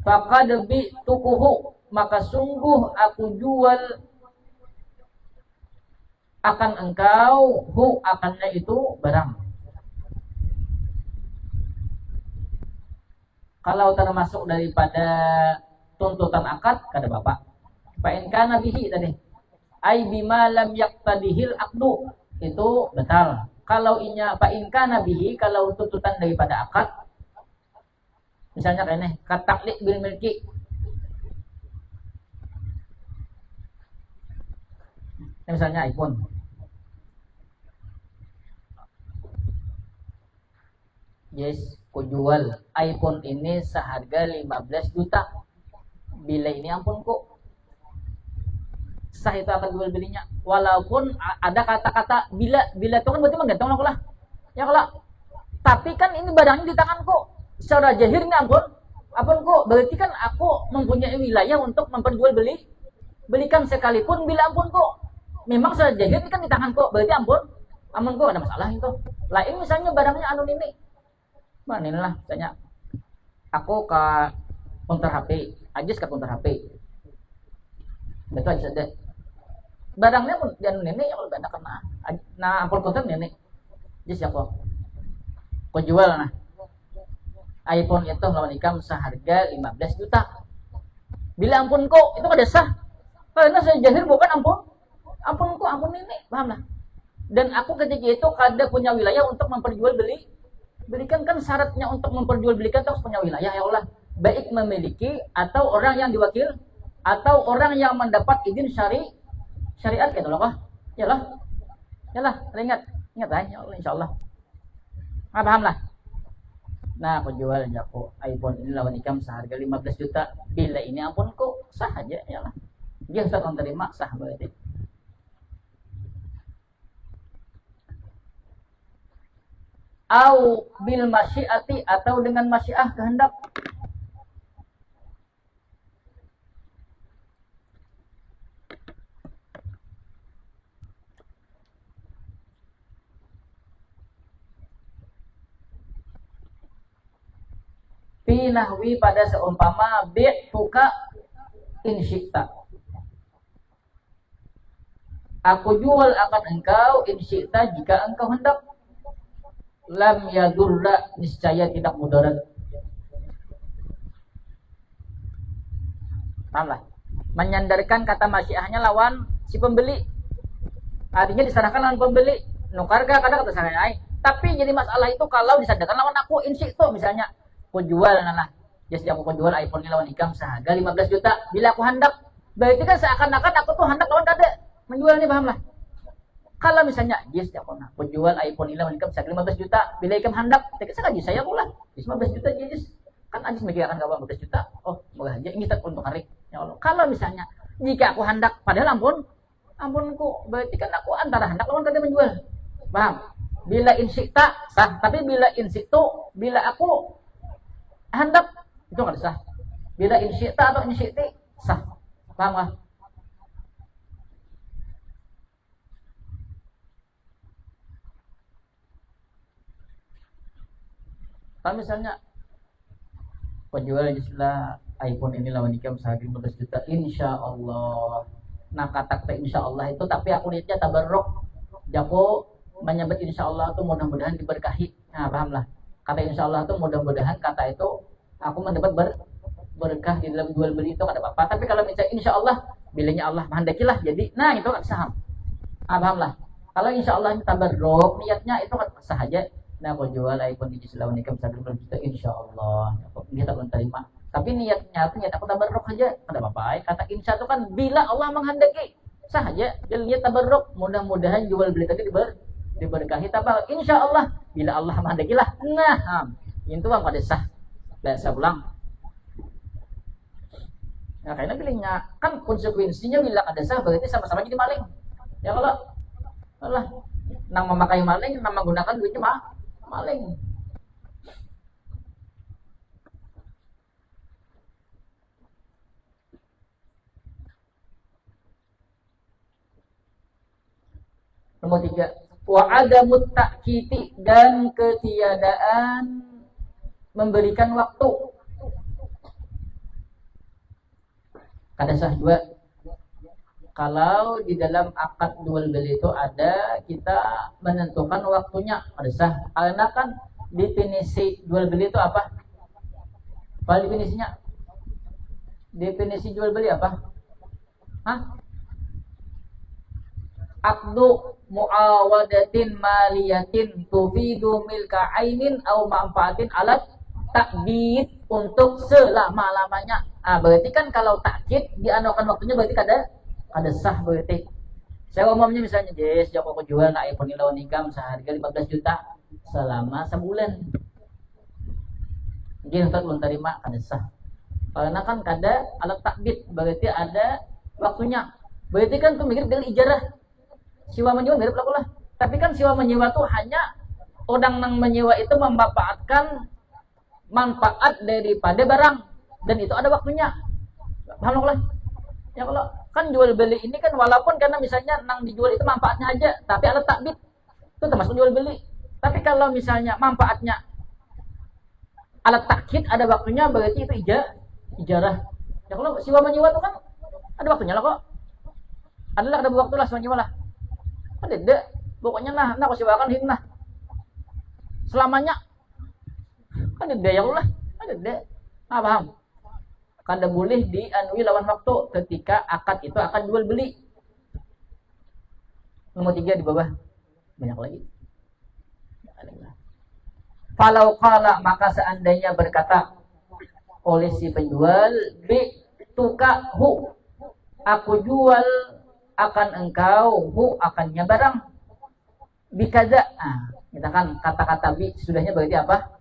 Faqad bi tukuhu, maka sungguh aku jual akan engkau hu, akannya itu barang. Kalau termasuk daripada tuntutan akad kada bapak. Fa in kana bihi tadi ai bima lam yaqtadihil aqdu, itu betal. Kalau inya fa in kana bihi, kalau tuntutan daripada akad, misalnya kayak ini kataklik bil milki, misalnya iPhone, yes, ku jual iPhone ini seharga 15 juta. Bila ini ampun ku sah itu akan jual belinya, walaupun ada kata-kata bila itu kan berarti menggantung aku lah, ya kalau tapi kan ini barangnya di tanganku secara jahir ini ampun ku berarti kan aku mempunyai wilayah untuk memperjualbelikan sekalipun bila ampun ku memang secara jahir ini kan di tanganku, berarti ampun ku ada masalah itu. Lain misalnya barangnya anu ini mana inilah misalnya aku ke counter HP, Ajis ke counter HP, itu aja deh barangnya pun dan nenek yang udah kena nah ampun konten nenek jis ya kok jual nah iPhone itu lawan ikam seharga 15 juta. Bila ampun kok itu kada sah karena saya jahir bukan ampun nenek, paham lah. Dan aku ketika itu kada punya wilayah untuk memperjualbelikan, kan syaratnya untuk memperjualbelikan harus punya wilayah ya Allah, baik memiliki atau orang yang diwakil atau orang yang mendapat izin syariat gitu loh kah? Yalah, ingat ya Allah insyaallah. Paham lah. Nah, aku jual aku iPhone ini lawan ikam seharga 15 juta. Bila ini ampun kok sah aja yalah. Dia Ustaz terima sah berarti. Au bil masyiati atau dengan masyiah kehendak. Fi nahwi pada seumpama bi'tuka in syi'ta. Aku jual akan engkau in syi'ta jika engkau hendak. Lam yadurra, niscaya tidak mudarat. Pahamlah? Menyandarkan kata masyiahnya lawan si pembeli. Artinya diserahkan lawan pembeli. Nukarga kadang kata saya. Tapi jadi masalah itu kalau disandarkan lawan aku insi itu misalnya aku jual nah. Jadi aku jual iPhone ini lawan Ikam seharga 15 juta. Bila aku hendak, berarti kan seakan-akan aku tuh hendak lawan kade menjual ini, pahamlah? Kalau misalnya, yes, aku jual iPhone ini lawan Ikam seharga 15 juta. Bila Ikam hendak, sekali saya pula. 15 juta yes. Kan Ajis mikirkan kawan 15 juta. Oh, boleh aja ini tak untuk hari. Ya Allah. Kalau misalnya jika aku hendak, padahal ampunku, berarti kan aku antara hendak lawan kade menjual. Paham? Bila insyita sah, tapi bila insitu, bila aku hendak itu enggak sah. Bila insyita atau insyiti sah. Paham enggak? Kalau misalnya penjual istilah iPhone ini lawan Ikam seharga 15 juta, insya Allah. Nah kata-kata insya Allah itu, tapi aku lihatnya tabarruk. Jako menyebut insya Allah itu mudah-mudahan diberkahi. Nah pahamlah. Kata insya Allah itu mudah-mudahan kata itu aku mendapat berkah di dalam jual beli itu ada apa-apa. Tapi kalau misalnya insya Allah, bilangnya Allah menghendakilah jadi. Nah itu kan saham. Ah pahamlah. Kalau insya Allah tabarruk niatnya itu kan sah aja. Nah aku jual iPhone di Islam Nikam 1 juta insya Allah kita belum terima, tapi niatnya itu niat aku tabarruk aja, ada apa-apa. Kata insya itu kan bila Allah menghendaki sah aja, jadi niat tabarruk mudah-mudahan jual beli tadi diberkahi. Tapi insya Allah bila Allah menghendaki lah, nah itu bang pada sah. Saya ulang, nah karena bilangnya kan konsekuensinya bila ada sah berarti sama-sama jadi maling. Ya kalau Allah nang memakai maling, nang menggunakan duitnya maling. Nomor 3, wa adamut ta'kiti, dan ketiadaan memberikan waktu. Kada sah juga kalau di dalam akad jual beli itu ada kita menentukan waktunya, ada sah. Karena kan definisi jual beli itu apa? Apa definisinya? Definisi jual beli apa? Aqdu muawadatin maliyatin tufidu milka ainin au manfaatin alat takbid, untuk selama-lamanya. Berarti kan kalau takkid dianukan waktunya berarti ada sah berarti. Saya umumnya misalnya, yes, Joko aku jual na iPhone lawan Ikam seharga 15 juta selama sebulan. Mungkin Ustaz belum terima, ada sah. Karena kan kada alat takbid, berarti ada waktunya. Berarti kan tuh mikir dengan ijarah. Siwa menyewa mirip lah. Tapi kan siwa menyewa tuh hanya orang yang menyewa itu memanfaatkan manfaat daripada barang, dan itu ada waktunya. Paham lah? Ya kalau kan jual beli ini kan walaupun karena misalnya nang dijual itu manfaatnya aja, tapi alat takbid itu termasuk jual beli. Tapi kalau misalnya manfaatnya alat takkid ada waktunya, berarti itu ijarah. Ya kalau siwa menyewa itu kan ada waktunya lah kok. Adalah ada waktu lah siwa menyewa lah. Ada pokoknya nah aku siwakan himnah selamanya. Kan ada ya Allah, ada. Paham? Kada boleh dianui lawan waktu ketika akad itu akan jual beli. Nomor 3 di bawah. Banyak lagi. Falau qala, maka seandainya berkata oleh si penjual, bi tukahu, aku jual akan engkau, hu akannya barang, bikaza. Kita kan kata-kata bi sudahnya berarti apa?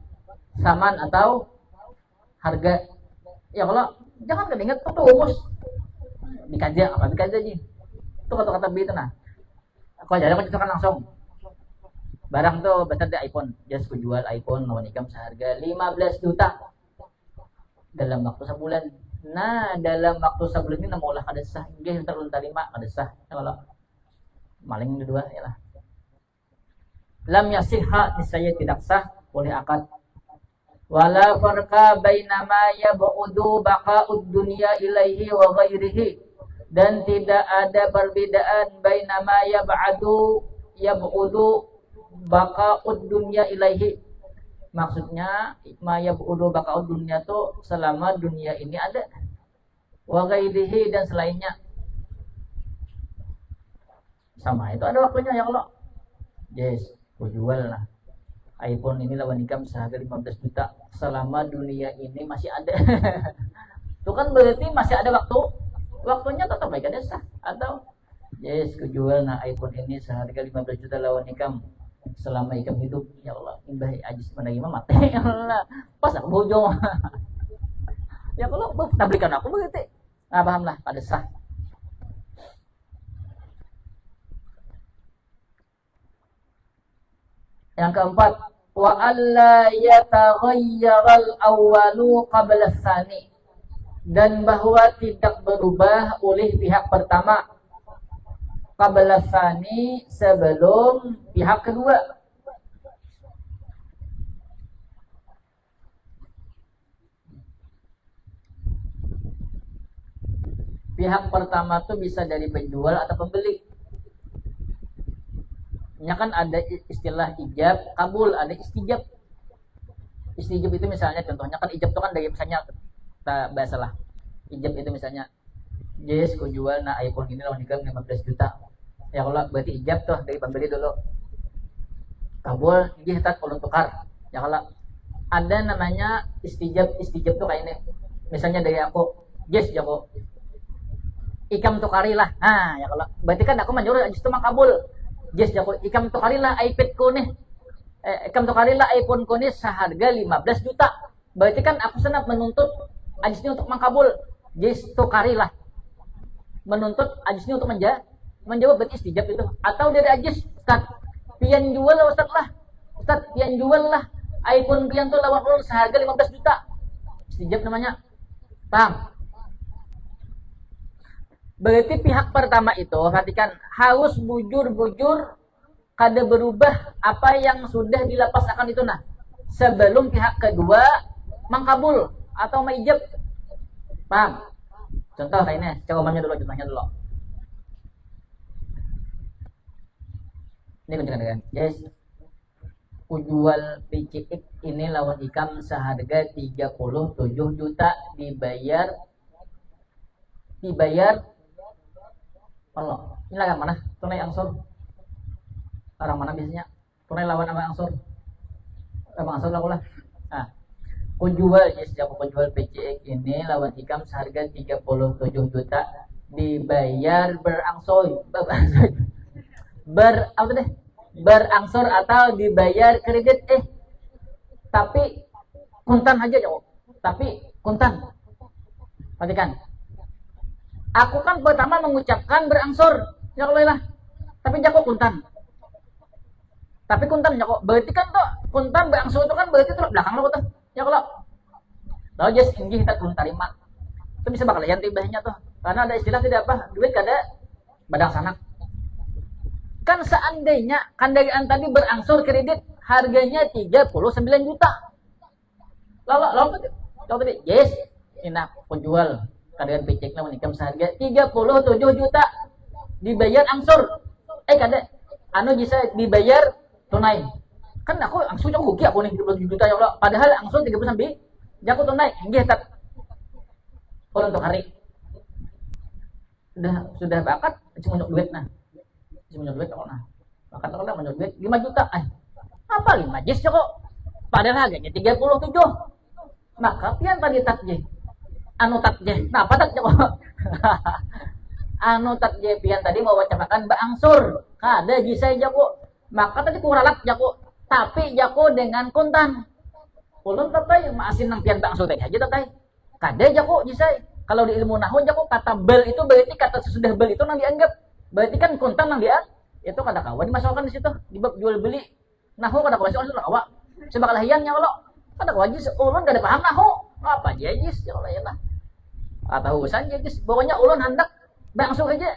Saman atau harga. Ya kalau jangan kedengat tuh rumus. dikaji apa dikaji aja itu kata-kata B itu nah aku aja aku ceritakan langsung barang tuh besar di iPhone just ku jual iPhone lawan ikam seharga 15 juta dalam waktu sebulan. Nah dalam waktu sebulan ini namulah kada sah nggih terus terima kada sah kalau maling kedua ya lah lam yasihha niscaya tidak sah oleh akad wala farqa bainama yab'udu baqa'ud dunya ilaihi wa ghairihi dan tidak ada perbedaan bainama yab'udu baqa'ud dunya ilaihi maksudnya ma yab'udu baqa'ud dunya tuh selama dunia ini ada wa ghairihi dan selainnya sama itu ada waktunya ya Allah yes ku jual lah iPhone ini lawan ikam seharga 15 juta selama dunia ini masih ada. Itu kan berarti masih ada waktunya tetap baik ada sah atau yes kejual nah iPhone ini seharga 15 juta lawan ikam selama ikam hidup ya Allah imbah ajis menerima mati ya Allah pas aku bojong. Ya kalau tablikan aku berarti nah paham lah ada sah. Yang keempat, wa alla yataghayyaral awwalu qabla tsani dan bahwa tidak berubah oleh pihak pertama qabla tsani sebelum pihak kedua. Pihak pertama itu bisa dari penjual atau pembeli. Ya kan ada istilah ijab, kabul, ada istijab. Istijab itu misalnya contohnya kan ijab itu kan dari misalnya kita bahasalah. Ijab itu misalnya yes, ku jual nah iPhone ini lawan ikam 15 juta. Ya kalau berarti ijab tuh dari pembeli dulu. Kabul, ini kita ulun tukar. Ya kalau ada namanya istijab tuh kayak ini. Misalnya dari aku, yes jago. Ikam tukarilah. Nah, ya kalau berarti kan aku menyuruh justru makabul. Yes, jago ikam tukarilah iPad ko nih. Ikam tukarilah iPhone ko nih seharga 15 juta. Berarti kan aku senap menuntut ajis ini untuk mengkabul. Yes, tukarilah. Menuntut ajis ini untuk menjawab berarti istijab itu. Atau dari ajis, Ustaz, pian jual lah Ustaz lah. Ustaz, pian jual lah. iPhone pian tuh lawan ulun seharga 15 juta. Istijab namanya. Paham? Berarti pihak pertama itu perhatikan harus bujur-bujur kada berubah apa yang sudah dilepas akan itu nah sebelum pihak kedua mengkabul atau mengijab. Paham? Contoh kayak ini, contohnya dulu. Ini kunjungan kan. Yes. Ku jual PCX ini lawan ikam seharga 37 juta dibayar Allah. Ini lawan mana? Tunai angsur. Orang mana biasanya? Tunai lawan sama angsur. Angsur lah. Nah, ku jual PCX ini lawan ikam seharga 37 juta dibayar berangsur. Berangsur atau dibayar kredit tapi kuntan aja jauh. Tapi kuntan. Perhatikan. Aku kan pertama mengucapkan berangsur, ya Allah. Tapi jako kuntan. Tapi kuntan jako. Berarti kan tuh kuntan berangsur itu kan berarti tuh belakang lo tuh. Ya Allah. Lalu just inggih kita turun tarima. Itu bisa bakal yang tibahnya tuh. Karena ada istilah tidak apa, duit kada badang sanak. Kan seandainya kandaian tadi berangsur kredit harganya 39 juta. Lalu tadi yes, enak penjual. Kadang pecek lah menikam seharga 37 juta dibayar angsur kada bisa dibayar tunai kan aku angsur yang rugi aku nih 37 juta ya Allah padahal angsur 30 sampai jago tunai nggih tat orang untuk hari sudah bakat cuma nyok duit nah bakat kalau menyok duit 5 juta apa 5 jis kok padahal harganya 37 maka pian tadi tat anu tatje, nah apa tatje kok? Anu tatje pian tadi mau bacakan baangsur, kada jisai jako, maka tadi kuralak jako, tapi jako dengan kontan. Ulun tatay maasin nang pian baangsur teh aja tatay, kada jako jisai, Kalau di ilmu nahwu jago kata bel itu berarti kata sesudah bel itu nang dianggap. Berarti kan kontan nang dia itu kada kawan dimasukkan di situ di bab jual beli. Nahwu kada kawan soal kawa. Sebab lahiannya kalau kada kawan jis ulun kada paham nahwu. Apa aja jis ya Allah ya lah. Atau urusan jis pokoknya ulun hendak langsung aja.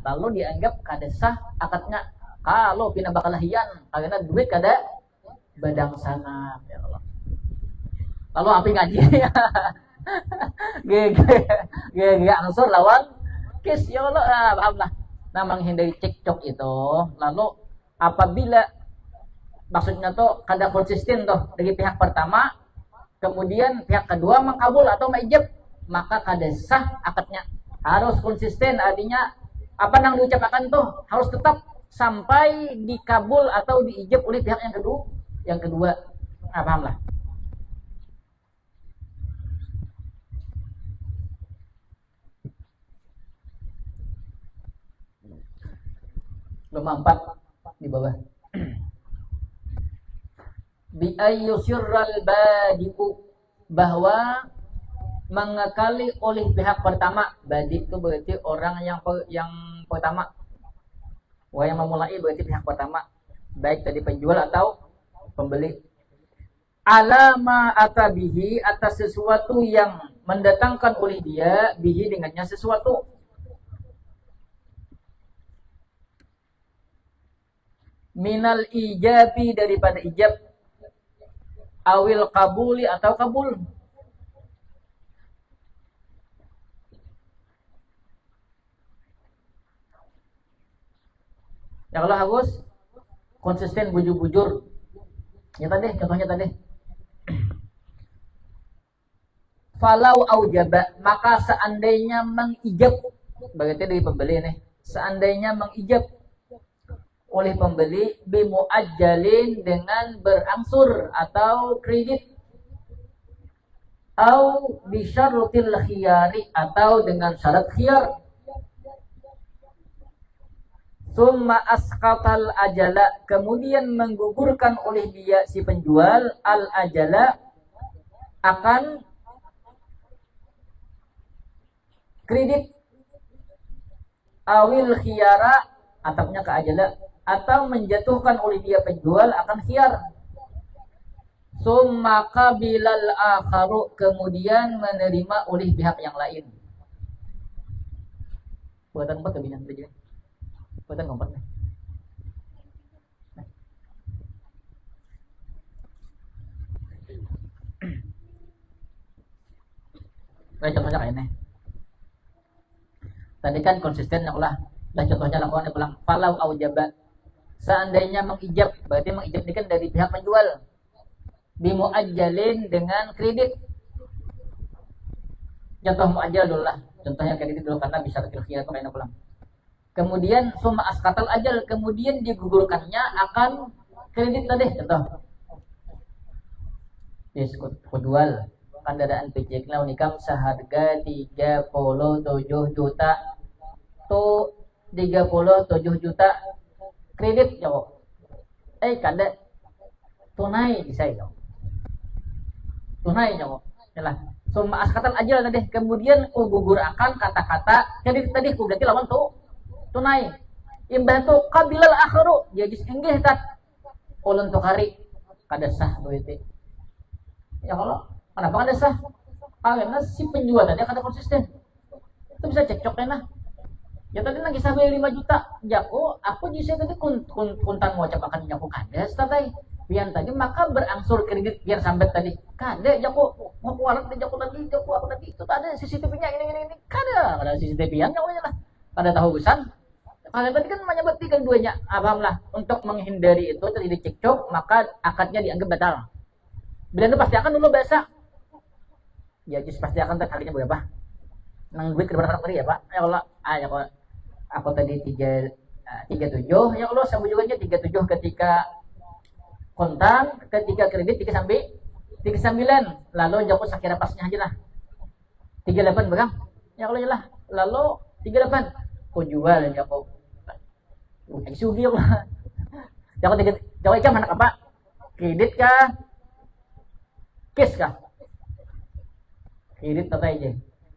Lalu dianggap kada sah akadnya kalau pindah bakal lahian karena duit kada badang sana ya Allah. Lalu api ngaji ya. Gege ansur lawan kis ya Allah. Paham lah. Nah, menghindari cekcok itu. Lalu apabila maksudnya tuh kada konsisten tuh dari pihak pertama, kemudian pihak kedua mengkabul atau mengijab, maka kada sah akadnya. Harus konsisten, artinya apa yang diucapkan tuh harus tetap sampai dikabul atau diijab oleh pihak yang kedua. Paham lah. Nomor 4 di bawah. Bi ayyusirral badi'u, bahwa mengakali oleh pihak pertama. Badi itu berarti orang yang pertama. Wah, yang memulai berarti pihak pertama, baik tadi penjual atau pembeli. Alama atabihi, atas sesuatu yang mendatangkan oleh dia, bihi dengannya sesuatu. Minal ijabi, daripada ijab, awil kabuli atau kabul. Ya kalau harus konsisten bujur-bujur. Ya tadi contohnya tadi. Falau aujaba, maka seandainya mengijab, berarti dari pembeli nih. Seandainya mengijab oleh pembeli bimuajjalin, dengan berangsur atau kredit, atau bisyarrutil khiyari, atau dengan syarat khiyar. Summa asqatal ajala, kemudian menggugurkan oleh dia si penjual al ajala akan kredit, awil khiyara, atapnya ke ajala, atau menjatuhkan oleh dia penjual akan khiyar. Summa qabilal akharu, kemudian menerima oleh pihak yang lain. Buatan apa kebinan tadi? Buatan keempat nih. Contohnya kayak ini. Tadi kan konsisten ya Allah. Dan contohnya lakukan pulang. Falau aujaba, seandainya mengijab, berarti mengijab ini kan dari pihak penjual. Bimuajjalin, dengan kredit. Contoh muajjal dulu lah. Contohnya kredit dulu karena bisa khiyar atau pulang. Kemudian summa asqatal ajal, kemudian digugurkannya akan kredit tadi. Contoh. Yes, kudual. Kendaraan pijeknya unikam seharga 37 juta. Tuh 37 juta kredit jauh. Kada tunai bisa jauh. Tunai jauh. Yalah. Summa asqatal ajal tadi. Kemudian gugur akan kata-kata kredit tadi ku berarti lawan tuh tunai. Imbah tu qabilal akhiru, jadi enggih tat ulun tukari kada sah berarti. Ya kalau kenapa kada sah? Karena si penjual tadi kada konsisten. Itu bisa cekcok enak. Ya tadi lagi sampai 5 juta. Jako aku jisa tadi kuntan mau capakan jako kada tadi. Biar tadi maka berangsur kredit biar sampai tadi. Kada jako mau kualat jako tadi itu ada CCTV-nya ini kada CCTV-nya lah. Kada tahu urusan. Kalau tadi kan menyebut keduanya, pahamlah. Untuk menghindari itu terjadi cekcok, maka akadnya dianggap batal. Bila itu pasti akan dulu biasa. Ya just pasti akan terkalinya berapa? Nang duit kepada orang tadi ya Pak. Ya Allah, ya kalau aku tadi 37, ya Allah sama juga aja 37 ketika kontan, ketika kredit 3 sampai 39. Lalu jauh sakira pasnya aja lah. 38 berang. Ya Allah lah. Lalu 38. Kau jual ya kau. Sugi lah. Jauh ikan mana apa? Kredit kah? Cash kah? irit tatay je.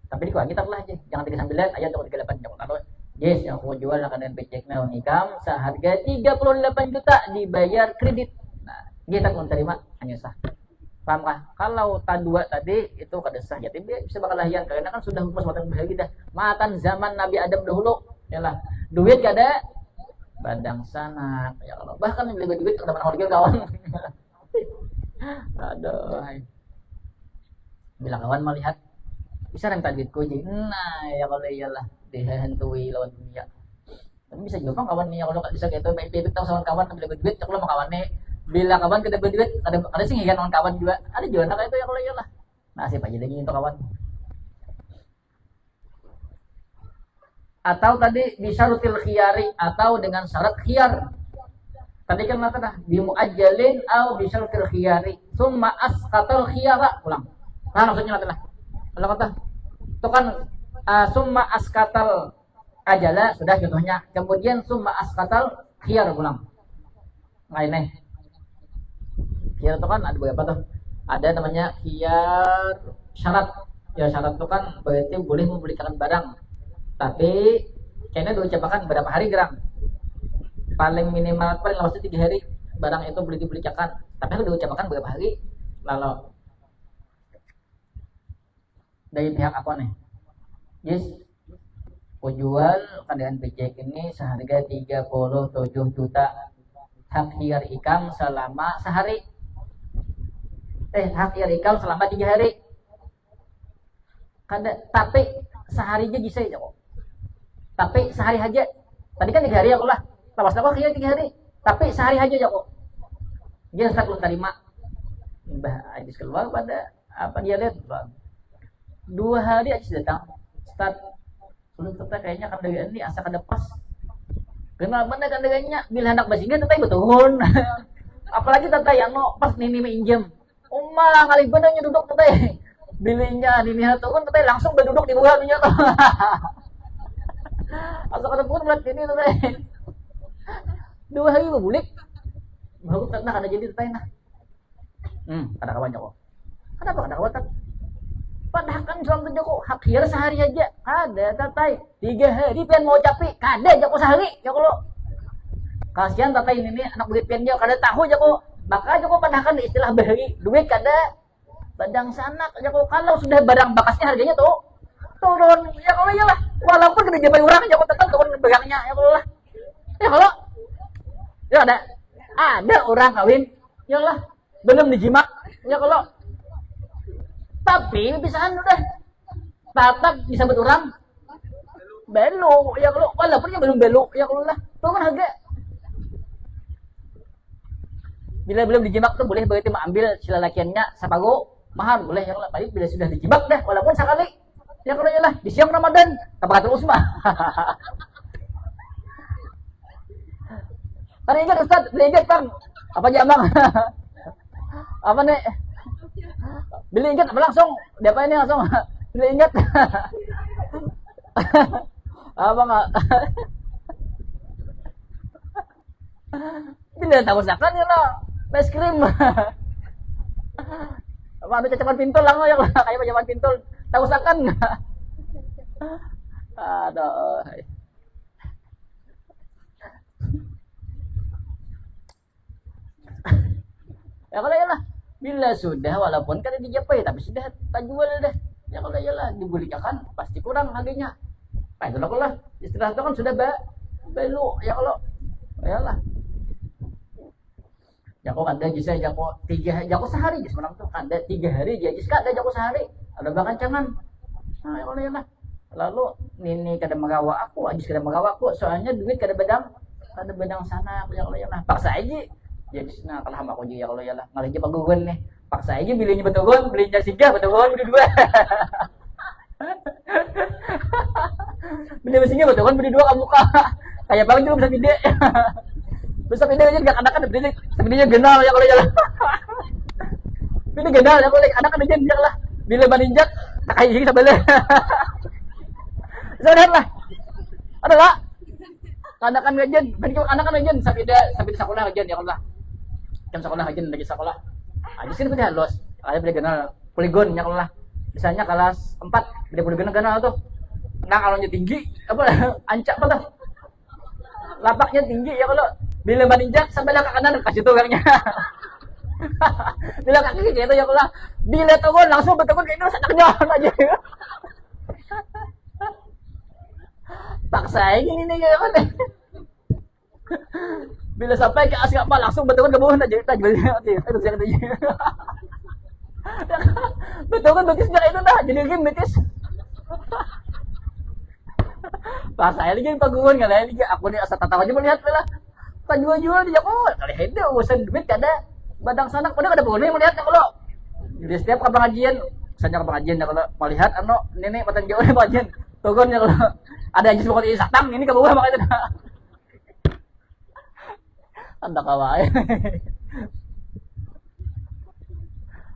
Tapi di kita lah je, jangan 39, ayat 38 jangan kalau. Yes, yang aku jual akan dan paycheck na ikam seharga 38 juta dibayar kredit. Nah, kita pun terima hanya sah. Paham kah? Kalau dua tadi itu kada sah ya, tapi bisa bakal lahian karena kan sudah hukum matan bahagi dah. Matan zaman Nabi Adam dahulu. Yalah, duit kada badang sanak. Ya Allah, bahkan beli duit kada mana orang kawan. Aduh. Bila kawan melihat bisa rem duitku je. Nah, ya kalau iyalah dihantui lawan dunia. Tapi bisa juga kawan nih kalau bisa gitu main pipit tahu sama kawan beli duit kalau mau kawan nih bila kawan kita berduit ada sih ngigan orang kawan juga ada juga nak itu ya kalau iyalah nasib aja lagi untuk kawan atau tadi bisyarutil khiyari atau dengan syarat khiyar tadi kan kata dah bimuajjalin au bisyarutil khiyari summa asqatal khiyara ulang nah maksudnya adalah kalau kata itu kan summa asqatal ajala sudah contohnya kemudian summa asqatal khiyar ulang lainnya khiyar itu kan ada beberapa tuh. Ada namanya khiyar syarat. Ya syarat itu kan berarti boleh membelikan barang. Tapi kayaknya diucapkan berapa hari gerang. Paling minimal paling lama 3 hari barang itu boleh dibelikan. Tapi aku diucapkan berapa hari. Lalu dari pihak apa nih? Yes. Jual keadaan pajak ini seharga 37 juta. Hak khiyar ikam selama sehari. Hak khiyar ikam selama 3 hari. Kada tapi sehari aja bisa ya kok. Tapi sehari aja. Tadi kan 3 hari ya kok lah. Lepas aku khiyar 3 hari. Tapi sehari aja ya kok. Dia setelah belum terima. Mbah Ajis keluar pada apa dia lihat 2 hari Ajis datang. Start belum tetap kayaknya kan dengan ini asa kada pas. Kenapa mana kan dengannya bila hendak basingan tetap betul. Apalagi tata yang no pas nini minjem. Malah kali benarnya duduk teteh. Bilinya nini hatun teteh langsung berduduk di bawah nya tuh. Asal kata pun berat ini teteh. 2 hari berbulik. Baru teteh kada jadi teteh nah. Kada kawannya kok. Kenapa kada kawan tak? Padahal kan suami Joko hak khiyar sehari aja. Ada tatai 3 hari pian mau capi. Kada Joko sehari. Ya kalau kasihan tatai ini anak begitu pian dia kada tahu Joko. Maka Joko padahal kan istilah bahari duit kada badang sanak Joko kalau sudah barang bakasnya harganya tuh turun. Ya kalau iyalah walaupun kada jabai orang Joko tetap turun barangnya ya kalau lah. Ya kalau ya ada orang kawin ya lah belum dijimak ya kalau tapi bisaan udah tatap bisa buat orang belu ya kalau walaupun yang belum belu ya kalau lah turun harga bila belum dijimak tuh boleh berarti mengambil sila lakiannya sapago mahal boleh ya kalau tapi bila sudah dijimak dah walaupun sekali ya kalau ya lah di siang Ramadan kapag terus mah tadi ingat Ustaz beli ingat kan apa jamang apa nih beli ingat apa langsung dia apa ini langsung beli ingat apa nggak bila tahu sakan ya lah es krim apa ada cacapan pintul lah ya kayak cacapan pintul tahu sakan nggak aduh ya kalau ya lah bila sudah walaupun kan dijapai tapi sudah tak jual dah ya kalau ya lah dibelikan pasti kurang harganya nah itu lah istilah itu kan sudah belu ya kalau ya lah Jako kada bisa Jako 3 Jako sehari je sebenarnya tuh kada 3 hari dia jis kada Jako sehari ada bakancangan nah ya kalau ya lah lalu nini kada magawa aku Ajis kada magawa aku soalnya duit kada bedang sana ya kalau ya lah paksa aja jadi nah kalau hamba aku juga kalau ya lah ngalih aja pagugon nih paksa aja belinya betugon belinya 3 betugon beli 2 beli mesinnya betugon beli 2 kamu kayak paling juga bisa pide bisa pide aja gak anak kan beli sebenarnya genal ya kalau ya lah pide genal ya kalau anak kan aja dia lah bila baninjak tak kayak gini sebelah sadar lah adalah anak kan ngajen anak kan ngajen sampai sekolah ngajen ya Allah kan sekolah ngajen lagi sekolah aja sih punya halus ada beli kenal poligon ya Allah misalnya kelas 4 dia boleh gana tuh. Nah kalau tinggi apa ancak apa tuh? Lapaknya tinggi ya kalau bila maninjak sampai langkah kanan kasih tuh gangnya. Bila kaki gitu ya kalau bila tuh langsung betul kayak itu setaknya aja. Paksa gini nih ya kan. Bila sampai ke asik apa langsung betul ke bawah aja kita jual itu saya katanya. Betul kan betisnya itu dah jadi game betis. Pas saya lagi pagungan nggak lagi aku nih asal tatawa aja melihat lah. Kan jual dia kok kali itu urusan duit ada badang sanak pada ada boleh melihat kalau jadi setiap ke pengajian misalnya ke pengajian kalau melihat nenek matan jauh nih pengajian togon ya kalau ada aja seperti satang ini ke bawah makanya anda kawai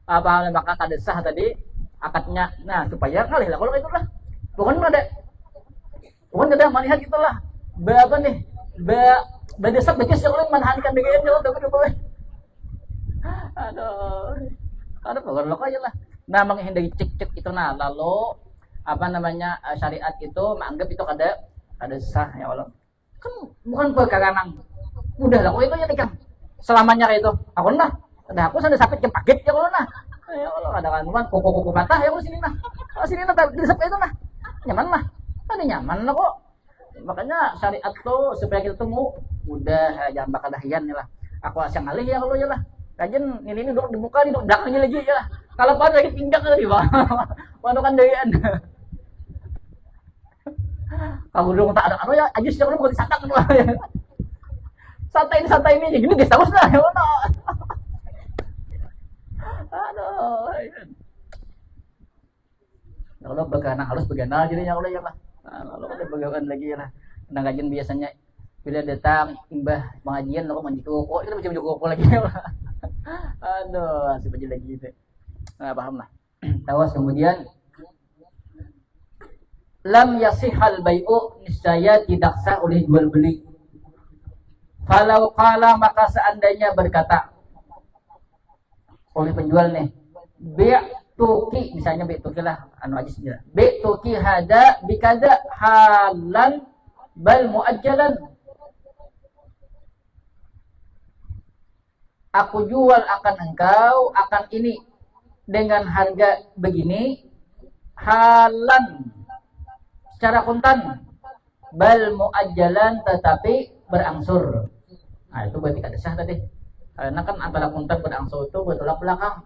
apa maka kadesah tadi akadnya nah supaya ngalih lah kalau itu lah bukan ada melihat itulah berapa nih berdesak bekis yang lain manhankan dengan jauh tapi boleh ada pokoknya lo aja lah nah menghindari cek itu nah lalu apa namanya syariat itu menganggap itu ada sah ya Allah kan bukan perkara nang udah lah kok itu ya tikam selamanya kayak itu aku nah ada aku sudah sapit ke paket ya kalau nah ya Allah ada kan kuku patah ya kalau sini nah disap itu nah nyaman mah ada nyaman lah kok makanya syariat tuh supaya kita temu udah jangan bakal dahian nih lah aku asal ngalih ya kalau ya lah kajian ini duduk dibuka di belakangnya lagi ya lah kalau pada lagi pinggang tadi bang manukan dahian kamu dong tak ada ya aja sih kalau mau disatak santai ini gini guys terus lah ya aduh kalau beganan harus beganan jadinya kalau ya lah kalau ada beganan lagi ya lah nah kajian biasanya bila datang imbah pengajian lo manji koko itu macam koko lagi ya lah aduh si baju lagi gitu nah paham lah tawas kemudian lam yasihal bai'u niscaya tidak sah oleh jual beli kalau kala maka seandainya berkata oleh penjual nih bi'tuki misalnya bi'tuki lah anu aja sendiri bi'tuki hada bikada halan bal muajjalan aku jual akan engkau akan ini dengan harga begini halan secara kontan bal muajjalan tetapi berangsur nah itu berarti kada sah tadi karena kan antara kontan berangsur itu bertolak belakang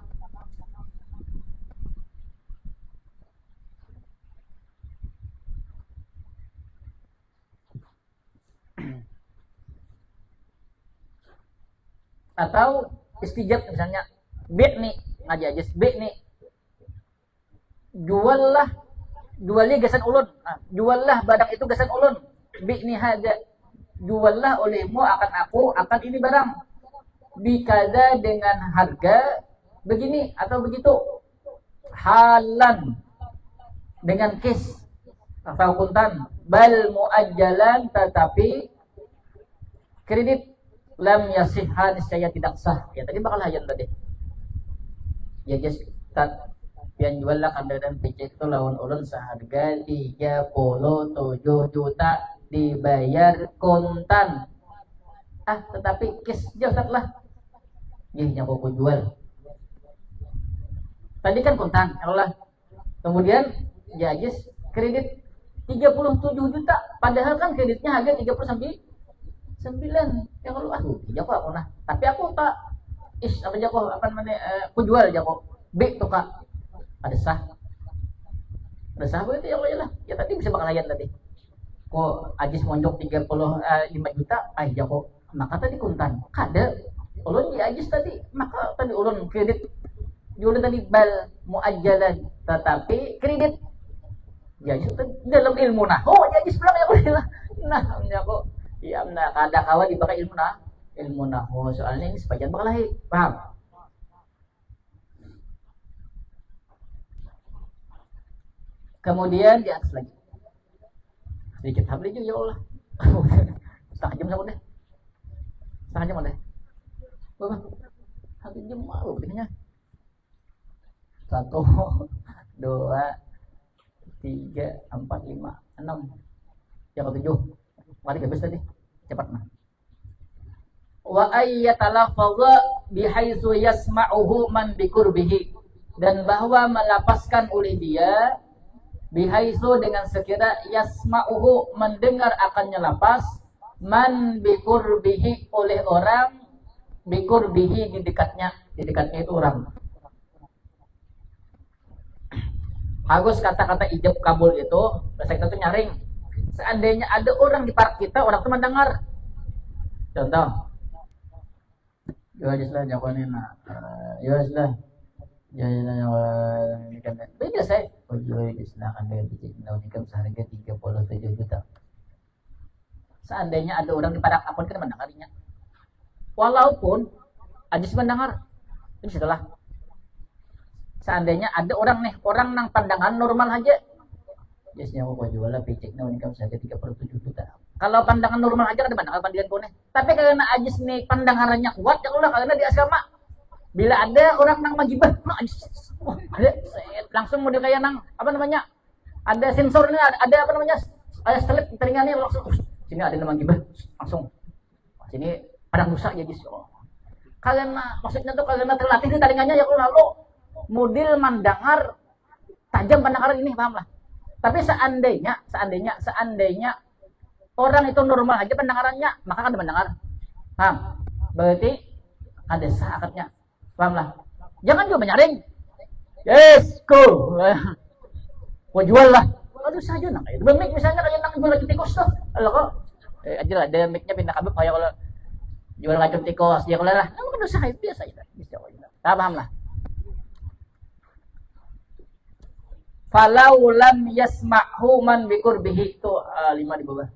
atau istijab misalnya B nih ngaji aja B nih jualnya gasan ulun juallah badak itu gasan ulun B nih hada juallah olehmu akan aku akan ini barang bikada dengan harga begini atau begitu halan dengan kes atau kuntan bal muajjalan tetapi kredit lam yasihha niscaya tidak sah ya tadi bakal hajan tadi ya just yang jual lah kendaraan PC itu lawan ulun seharga 37 juta dibayar kontan tetapi cash jauh lah yang aku jual tadi kan kontan Allah kemudian ya just kredit 37 juta padahal kan kreditnya harga 30 sampai 9 ya kalau aku aku nah tapi aku tak apa aja kok apa namanya aku jual aja kok B tuh kak ada sah itu ya Allah lah ya tadi bisa bakalan tadi kok ajis monjok 5 juta aja kok maka tadi kuntan kada ulun ya ajis tadi maka tadi ulun kredit jualan tadi bal muajjalan tetapi kredit ya itu dalam ilmu nah ya ajis pulang ya Allah nah ya kok ya nah kada kawan dipakai ilmu nah soalnya ini sebagian bakal lahir paham kemudian di atas lagi sedikit habli juga ya Allah setengah jam sama deh setengah jam deh berapa 1 jam malu begininya 1 2, 3, 4, 5, 6. Yang ke-7. Mari habis tadi. Cepat mah. Wa ayyatalaffadha bihaitsu yasma'uhu man biqurbihi, dan bahwa melapaskan oleh dia bihaitsu dengan sekira yasma'uhu mendengar akannya lapas, man biqurbihi oleh orang, biqurbihi di dekatnya itu orang. Bagus kata-kata ijab kabul itu, bahasa kita tuh nyaring. Seandainya ada orang di park kita, orang itu mendengar. Contoh, Yohanislah jawabannya Yohanislah jangan kan beda saya. Oh Yohanislah Anda bikin nikam seharga 37 juta. Seandainya ada orang di padak akun kita mendengarnya. Walaupun Ajis mendengar. Ini setelah seandainya ada orang nang pandangan normal aja. Jasnya mau jual picek nikam seharga 37 juta. Kalau pandangan normal aja kan ada pandangan kone. Tapi karena Ajis nih pandangannya kuat, ya Allah karena di asrama. Bila ada orang nang magibah, ada langsung mau kayak nang apa namanya? Ada sensornya, ada apa namanya? Ada selip telinganya langsung. Sini ada nang magibah, langsung. Sini padang rusak ya Jis. Karena maksudnya tuh karena terlatih di telinganya ya Allah lo. Model mendengar tajam pendengaran ini, paham lah. Tapi seandainya orang itu normal aja pendengarannya, maka kan mendengar. Paham? Berarti ada sah akadnya. Paham lah? Jangan juga menyaring. Yes, cool. Mau jual lah. Aduh saja nang itu. Mic misalnya kayak nang jual lagi tikus tuh. Kalau kok aja lah ada mic-nya pindah kabel kayak kalau jual racun tikus dia kalau lah. Nah, kan dosa itu biasa aja. Bisa aja. Paham lah? Falau lam yasma'hu man biqurbihi itu 5 di bawah.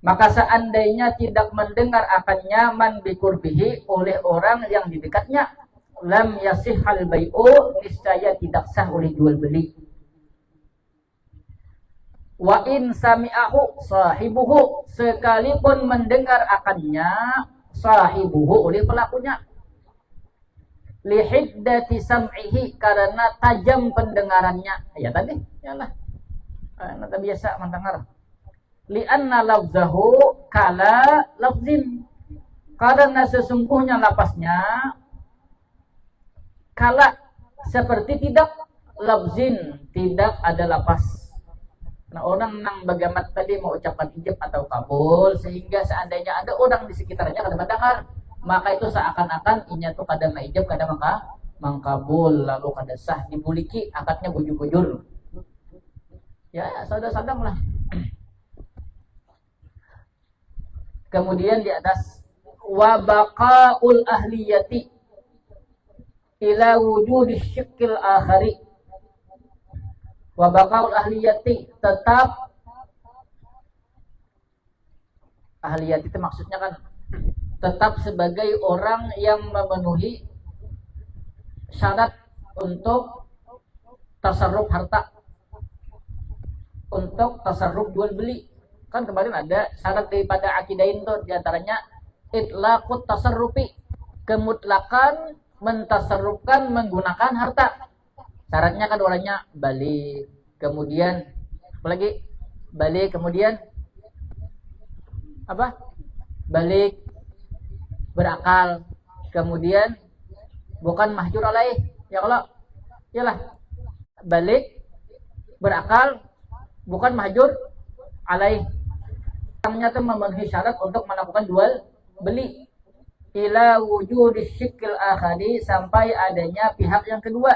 Maka seandainya tidak mendengar akannya man biqurbihi oleh orang yang di dekatnya, lam yasihhal bai'u, niscaya tidak sah oleh jual beli. Wa in sami'ahu sahibuhu, sekalipun mendengar akannya sahibuhu oleh pelakunya, lihiddati sam'ihi, karena tajam pendengarannya. Ya tadi, yalah. Nata biasa mendengar. Li'anna lafzahu kala lafzin, karena sesungguhnya lapasnya kala seperti tidak lafzin, tidak ada lapas. Nah orang nang bagaimana tadi mau ucapkan ijab atau kabul, sehingga seandainya ada orang di sekitarnya kada mendengar, maka itu seakan-akan inya tuh kada ijab kada mangkabul, lalu kada sah, dibuliki akadnya bujur-bujur. Ya sadang-sadang lah. Kemudian di atas wa baqaul ahliyati ila wujudi syiqqil akhari. Wa baqaul ahliyati, tetap ahliyati itu maksudnya kan tetap sebagai orang yang memenuhi syarat untuk tasarruf harta, untuk tasarruf jual beli. Kan kemarin ada syarat daripada akidain tuh, diantaranya itlaqut tasarrufi, kemutlakan mentasarrufkan menggunakan harta. Syaratnya kan orangnya balik, kemudian apa lagi? Balik, kemudian apa? Balik, berakal, kemudian bukan mahjur alaih. Ya kalau iyalah balik, berakal, bukan mahjur alaih. Ternyata memenuhi syarat untuk melakukan jual beli. Ila wujudi syiqqil akhari, sampai adanya pihak yang kedua.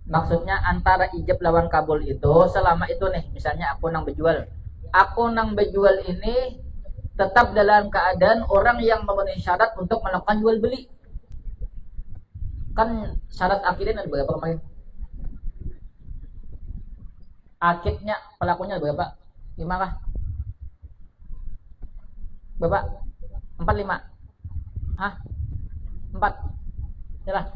Maksudnya antara ijab lawan kabul itu selama itu nih, misalnya aku nang berjual. Aku nang berjual ini tetap dalam keadaan orang yang memenuhi syarat untuk melakukan jual beli. Kan syarat akidnya ada berapa kemarin? Akidnya pelakunya ada berapa? 5 kah? Berapa? 4, 5? Hah? 4? Yalah.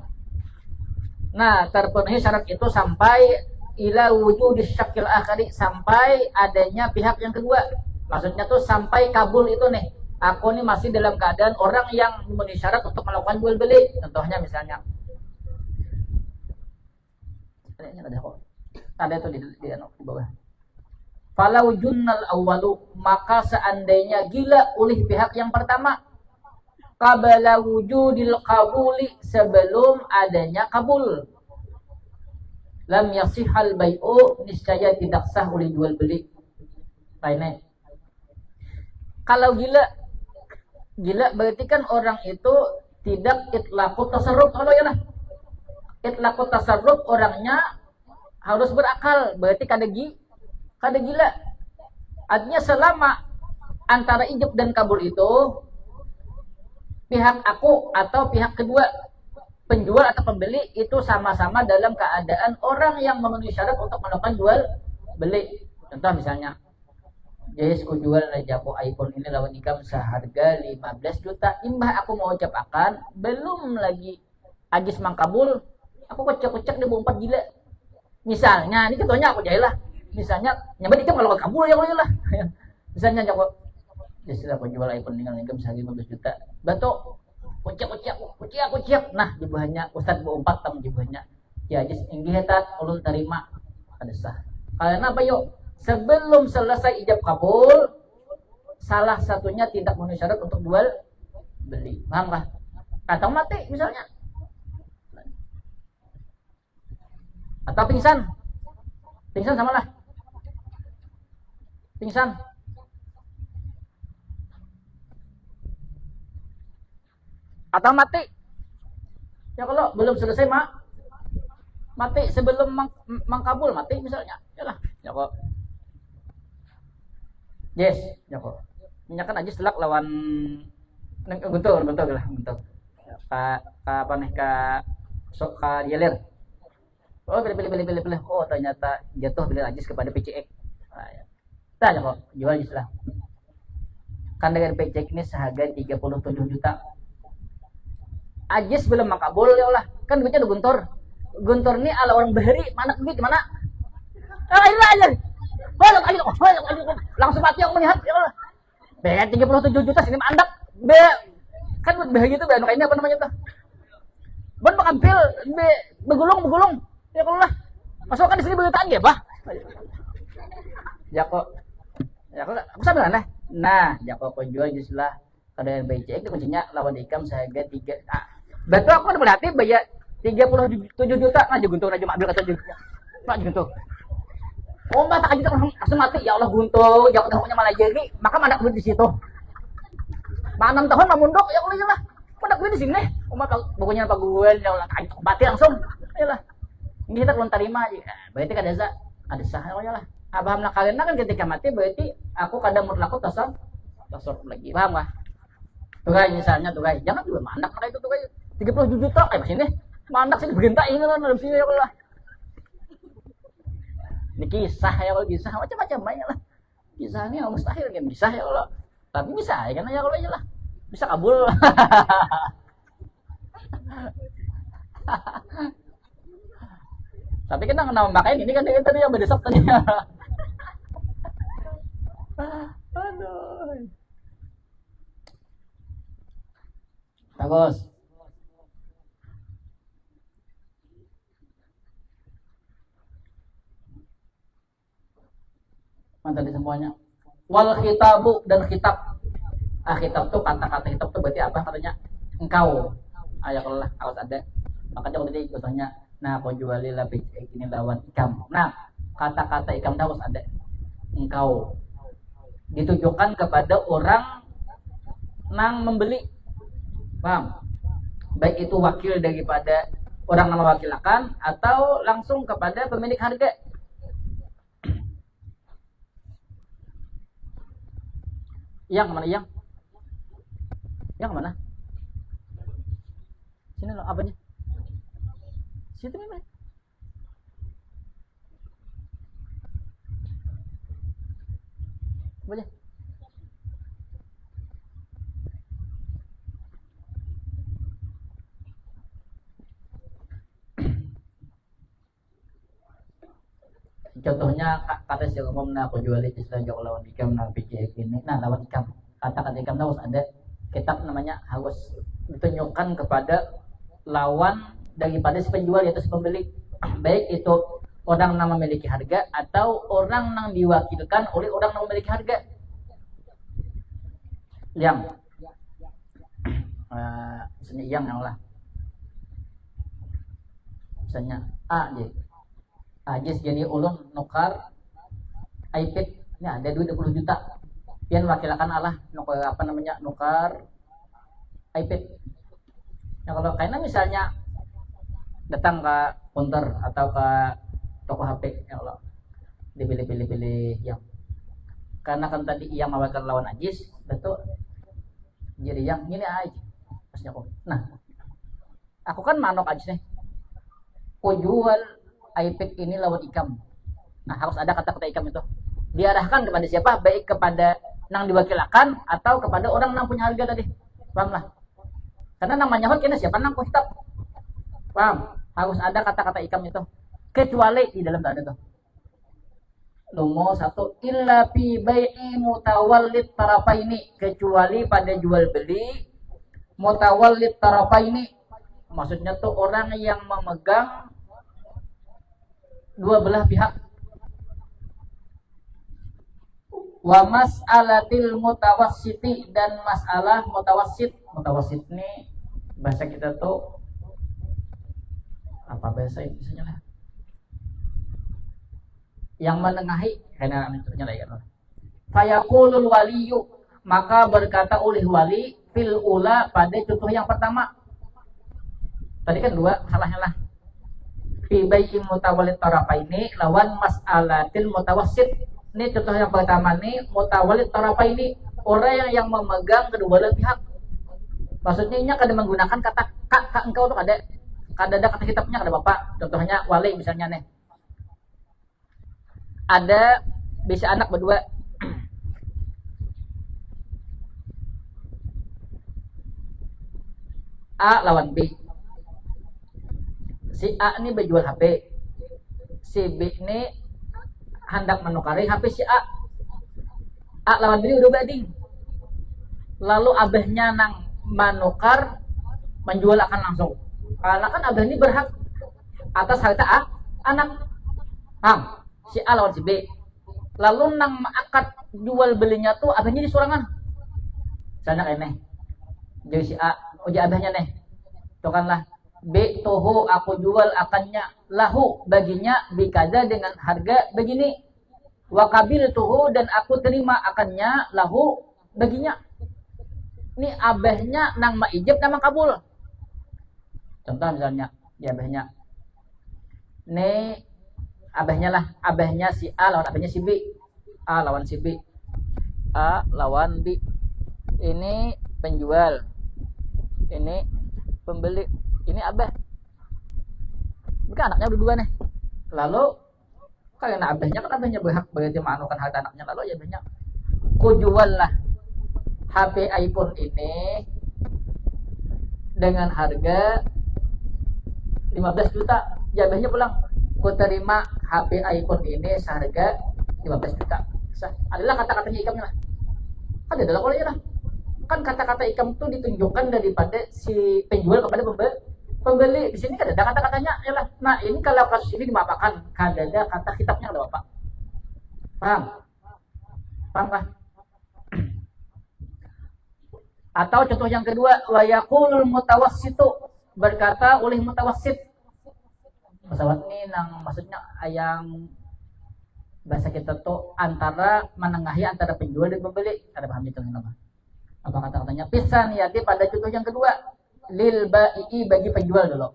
Nah, terpenuhi syarat itu sampai ila wujudi syakil akhari, sampai adanya pihak yang kedua. Maksudnya tuh sampai kabul itu nih, aku nih masih dalam keadaan orang yang memenuhi syarat untuk melakukan jual beli. Contohnya misalnya, ada kok, ada itu di bawah. Falau junnal awwalu, maka seandainya gila oleh pihak yang pertama, qabla wujudil qabuli, sebelum adanya kabul, lam yasihal bai'u, niscaya tidak sah oleh jual beli. Lainnya, kalau gila berarti kan orang itu tidak itlaqut tasarruf. Kalau ya lah, itlaqut tasarruf orangnya harus berakal, berarti kada gila. Artinya selama antara ijab dan kabul itu pihak aku atau pihak kedua, penjual atau pembeli, itu sama-sama dalam keadaan orang yang memenuhi syarat untuk melakukan jual beli. Contoh misalnya, Jais ku jual aja aku iPhone ini lawan ikam seharga 15 juta. Imbah aku mau ucap akan, belum lagi ajis mangkabul, aku kocak-kocak dia 4 gila. Misalnya, ini contohnya aku jahil lah. Misalnya, nyampe ikam kalau kabul ya lah. Misalnya aku istilah penjual iPhone dengan income sehari 15 juta. Batok, kuciak. Nah, jibahnya Ustaz Bu 4 tam jibahnya. Ya, jis inggi hetat ulun terima ada sah. Karena apa yuk? Sebelum selesai ijab kabul, salah satunya tidak memenuhi syarat untuk jual beli. Paham kah? Atau mati misalnya. Atau pingsan. Pingsan samalah. Pingsan. Atau mati. Ya kalau belum selesai mati sebelum mangkabul mati misalnya. Yalah, ya kok. Yes, ya kok. Minyakan aja selak lawan guntur lah, guntur. Ka apa nih ka dialir. Oh, pilih. Oh, ternyata jatuh bila ajis kepada PCX. Nah, ya. Tanya kok, jual ajis lah. Kan dengan PCX ini seharga 37 juta. Ajis belum makabul ya Allah. Kan duitnya ada guntur. Guntur ini ala orang bahari, mana duit mana? Ini aja. Langsung mati yang melihat ya Allah. Bayar 37 juta sini mandak. Kan buat bahari itu bayar ini apa namanya tuh? Ban makampil, begulung. Ya kalau lah. Masukkan di sini begitaan ya, Pak. Ya kok. Aku sambil aneh. Nah, ya kok jual juslah kada BCX itu kuncinya lawan ikam seharga 3. Betul aku udah berarti bayar 37 juta aja guntur aja ambil kata juga. Pak guntur. Oh, mbak tak aja langsung mati. Ya Allah guntur, jangan tahunya malah jadi. Maka mana duit di situ. 6 tahun mamundok ya Allah lah. Mana duit di sini? Oh, maka pokoknya Pak Guen ya Allah tak mati langsung. Yalah. Ini kita belum terima aja. Berarti ada sah ya lah. Abaham nak kalian kan ketika mati berarti aku kadang mutlaku tasar lagi. Paham enggak? Tuh guys, misalnya tuh guys, jangan juga mandak itu tuh guys. 37 juta sini. Mandak sini bergentak ini kan dalam sini ya Allah. Ini kisah ya kalau kisah macam-macam banyak lah. Kisahnya mustahil kan bisa ya Allah. Tapi bisa ya kan ya kalau aja lah. Bisa kabul. Tapi kita kena memakai ini kan tadi yang berdesok tadi. Aduh. Bagus. Mantap di semuanya. Wal khitabu dan khitab. Khitab tuh kata-kata khitab tuh berarti apa katanya? Engkau. Ya kalau lah harus ada. Makanya udah ditanya. Nah, kau juali lapis ini lawan ikam. Nah, kata-kata ikam harus ada. Engkau ditujukan kepada orang nang membeli. Paham? Baik itu wakil daripada orang yang mewakilakan atau langsung kepada pemilik harga. Yang mana yang? Yang mana? Sini loh, apanya? Situ memang. Boleh. Contohnya kata si umum na aku jual itu sudah jauh lawan ikam na PCX ini, nah lawan ikam. kata-kata ikam harus ada kitab namanya, harus ditunjukkan kepada lawan daripada si penjual yaitu si pembeli, baik itu orang yang memiliki harga atau orang yang diwakilkan oleh orang yang memiliki harga. Yang misalnya yang lah, misalnya Ajis jadi ulun nukar iPad ini ada duit 20 juta, pian wakilakan Allah nukar iPad. Nah kalau kayaknya misalnya datang ke counter atau ke toko HP, ya Allah dipilih yang, karena kan tadi yang mewakilkan lawan Ajis, betul jadi yang ini aja pasnya aku. Nah aku kan manok Ajis nih, ku jual iPad ini lawan ikam. Nah harus ada kata-kata ikam itu diarahkan kepada siapa, baik kepada nang diwakilkan atau kepada orang nang punya harga tadi, paham lah, karena namanya kena siapa nang kitab, paham, harus ada kata-kata ikam itu, kecuali di dalam tak ada tuh. Nomor 1, illa fi bai'i mutawallid tarafaini, kecuali pada jual beli mutawallid tarafaini, maksudnya tuh orang yang memegang dua belah pihak. Wa mas'alatil mutawassiti, dan masalah mutawassit. Mutawassit ini bahasa kita tuh apa bahasa Indonesianya lah, yang menengahi, karena namanya lagi kan. Fayaqulul waliyu, maka berkata oleh wali fil ula, pada contoh yang pertama. Tadi kan dua, salahnya lah. Fi bai'i mutawallid tarafaini lawan mas'alatil mutawassit. Ini contoh yang pertama nih, mutawallid tarafaini, orang yang memegang kedua belah pihak. Maksudnya ini kada menggunakan kata kak engkau tuh ada kata kitabnya, kada bapak. Contohnya wali misalnya nih, ada bisa anak berdua, A lawan B. Si A ini berjual HP, si B ini hendak menukari HP si A. A lawan B udah banding, lalu abahnya nang menukar menjual akan langsung, karena kan abah ini berhak atas harta A anak. Si A lawan si B, lalu nang akad jual belinya tuh abahnya di surangan. Sana kayak nih, jadi si A uji abahnya nih, tuh kan lah, B toho aku jual akannya lahu baginya bikada dengan harga begini, wakabil toho dan aku terima akannya lahu baginya. Ini abahnya nang maijab nama kabul. Contoh misalnya ya abahnya nih, abahnya lah, abahnya si A lawan abahnya si B, A lawan si B, A lawan B. Ini penjual, ini pembeli, ini abah, bukan anaknya berdua nih. Lalu karena abahnya kan abahnya berhak berarti menganukan harta anaknya, lalu ya abahnya ku jual lah HP iPhone ini dengan harga 15 juta. Abahnya pulang, ku terima HP iPhone ini seharga 15 juta. Adalah kata-katanya ikamnya lah. Kan adalah kalau lah. Kan kata-kata ikam itu ditunjukkan daripada si penjual kepada pembeli. Di sini kan ada kata-katanya ya lah. Nah ini kalau kasus ini dimapakan, kan ada kata kitabnya ada apa? Paham? Paham kah? Atau contoh yang kedua, wa yaqulul mutawassitu, berkata oleh mutawassit. Pesawat ini nang maksudnya yang bahasa kita tuh antara menengahi antara penjual dan pembeli. Ada paham itu nama? Apa kata-katanya? Pisan ya, pada contoh yang kedua, lil ba'i, bagi penjual dulu.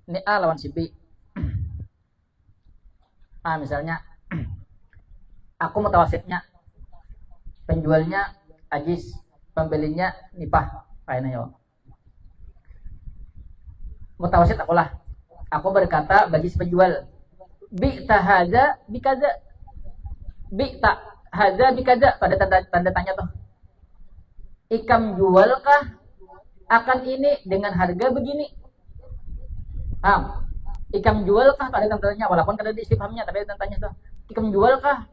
Ini A lawan si B. Misalnya aku mutawassitnya, penjualnya Ajis, pembelinya Nipah, kayaknya ya. Mutawassit akulah. Aku berkata bagi si penjual, bi tahada bikaza, bi tak hada bikaza, pada tanda tanya tuh. Ikam jualkah akan ini dengan harga begini? Ikam jualkah, pada tanda tanya, walaupun kada di istifhamnya tapi tanda tanya tuh. Ikam jualkah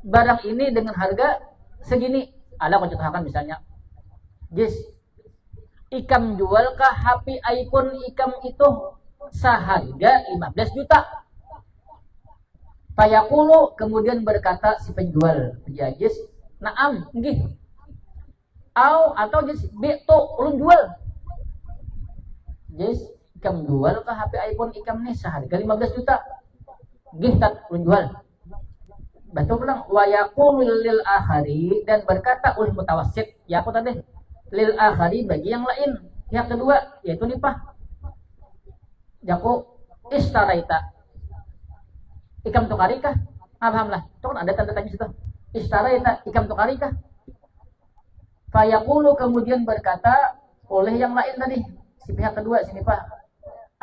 barang ini dengan harga segini. Ada aku contohkan misalnya, Jis, ikam jual ke HP iPhone ikam itu seharga 15 juta. Fayaqulu, kemudian berkata si penjual, ya Jis, naam, nggih. Atau Jis, bi'tu, ulun jual. Jis, ikam jual ke HP iPhone ikam nih seharga 15 juta. Nggih, tak, ulun jual. Betul bilang, wa yaqulu lil akhari, dan berkata oleh mutawassit, ya aku tadi, lil akhari bagi yang lain. Yang kedua, yaitu nipah. Jaku istaraita. Ikam tukarikah? Paham lah. Itu kan ada tanda tanya situ. Istaraita ikam tukarikah? Fayaqulu, kemudian berkata oleh yang lain tadi, si pihak kedua sini Pak.